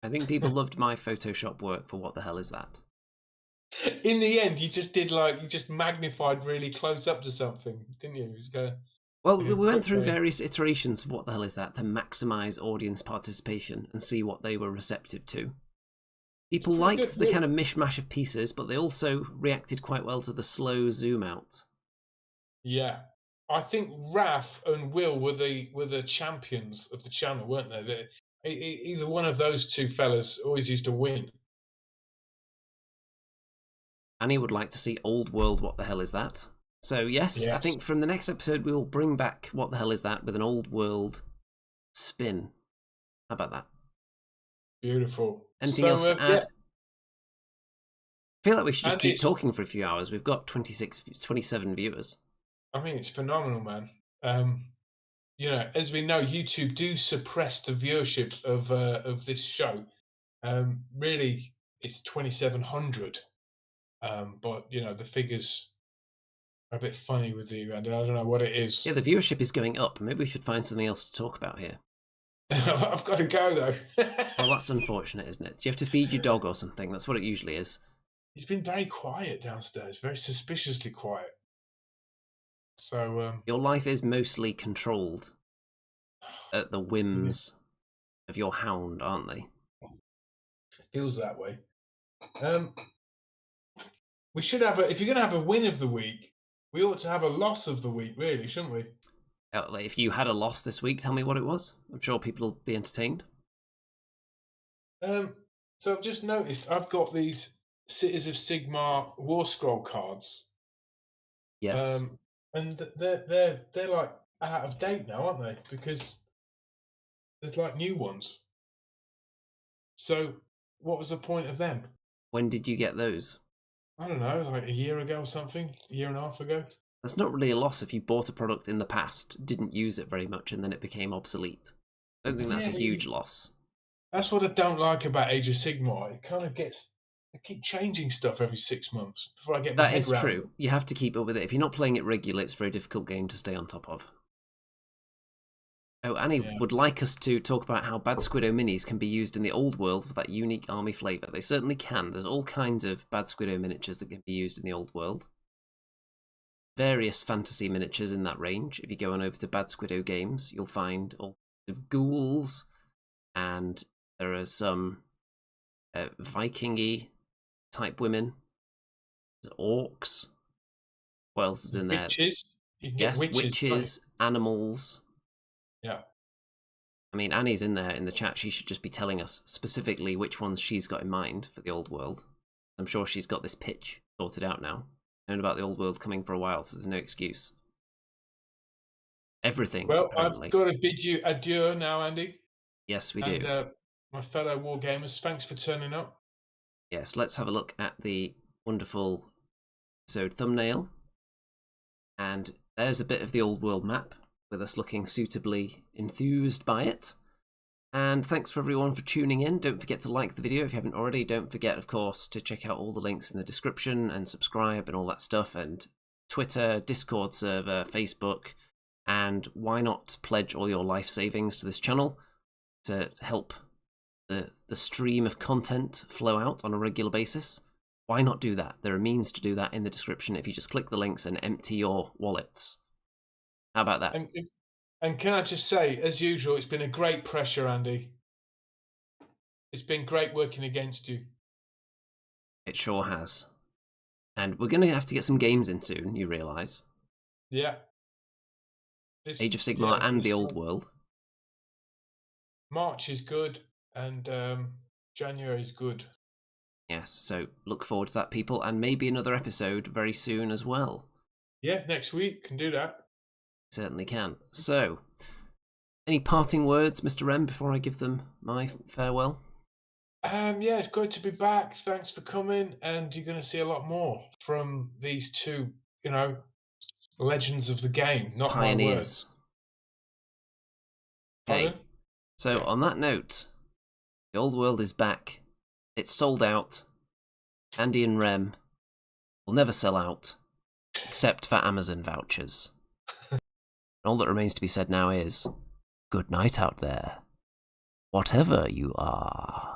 I think people loved my Photoshop work for what the hell is that? In the end, you just did like you just magnified really close up to something, didn't you? It was Well, like we a went quick through way. various iterations of what the hell is that to maximize audience participation and see what they were receptive to. It's People pretty good. liked the kind of mishmash of pieces, but they also reacted quite well to the slow zoom out. Yeah, I think Raf and Will were the champions of the channel, weren't they? Either one of those two fellas always used to win. Annie would like to see Old World What the Hell Is That? So, yes, I Yes, think from the next episode we will bring back What the Hell Is That with an Old World spin. How about that? beautiful. Anything else So to yeah, add? I feel like we should just Andy, keep talking for a few hours. We've got 27 viewers. I mean it's phenomenal, man. As we know, YouTube do suppress the viewership of this show. Really, it's 2,700. But the figures are a bit funny with you, and I don't know what it Yeah, is. the viewership is going up. Maybe we should find something else to talk about here. I've got to go though. Well, that's unfortunate, isn't it? Do you have to feed your dog or something? That's what it usually is. He's been very quiet downstairs, very suspiciously quiet. So Your life is mostly controlled at the it whims of your hound, aren't they? feels that way. Um, we should have if you're going to have a win of the week, we ought to have a loss of the week, really, shouldn't we? Like, if you had a loss this week, tell me what it was. I'm sure people will be entertained. Um, so I've just noticed I've got these Cities of Sigmar War Scroll cards, Yes. and they're like out of date now, aren't they? Because There's like new ones. So what was the point of them? When did you get those? I don't know, like a year ago or something, a year and a half ago. That's not really a loss if you bought a product in the past, didn't use it very much, and then it became obsolete. I don't think that's Yeah, a huge loss. that's what I don't like about Age of Sigmar. It kind of gets they keep changing stuff every 6 months before I get my That head is round true. it. You have to keep up with it. If you're not playing it regularly, it's a very difficult game to stay on top of. Oh, Annie Yeah. would like us to talk about how Bad Squiddo minis can be used in the old world for that unique army flavour. They certainly can. There's all kinds of Bad Squiddo miniatures that can be used in the old world. Various fantasy miniatures in that range. If you go on over to Bad Squiddo Games, you'll find all kinds of ghouls, and there are some Viking-y type women. There's orcs. What else is in there? Witches. You can get Yes, witches, can't you? witches, animals. Yeah. I mean, Annie's in there in the chat. She should just be telling us specifically which ones she's got in mind for the old world. I'm sure she's got this pitch sorted out now. Known about the old world coming for a while, so there's no excuse. Everything, Well, I've apparently. got to bid you adieu now, Andy. Yes, we And do. my fellow war gamers, thanks for turning up. Yes, let's have a look at the wonderful episode thumbnail. And there's a bit of the old world map, with us looking suitably enthused by it. And thanks for everyone for tuning in. Don't forget to like the video if you haven't already. Don't forget, of course, to check out all the links in the description and subscribe and all that stuff. And Twitter, Discord server, Facebook. And why not pledge all your life savings to this channel to help the stream of content flow out on a regular basis? Why not do that? There are means to do that in the description if you just click the links and empty your wallets. How about that? And can I just say, as usual, it's been a great pressure, Andy. It's been great working against you. It sure has. And we're going to have to get some games in soon, you realise. Yeah. Age of Sigmar and the old world. March is good, and January is good. Yes, so look forward to that, people, and maybe another episode very soon as well. Yeah, next week, can do that. Certainly can. So, any parting words, Mr. Rem, before I give them my farewell? Yeah, it's good to be back. Thanks for coming, and you're going to see a lot more from these two, legends of the game, not Pioneers. my words. Okay, Pardon? so on that note, the old world is back. It's sold out. Andy and Rem will never sell out, except for Amazon vouchers. And all that remains to be said now is, good night out there, whatever you are.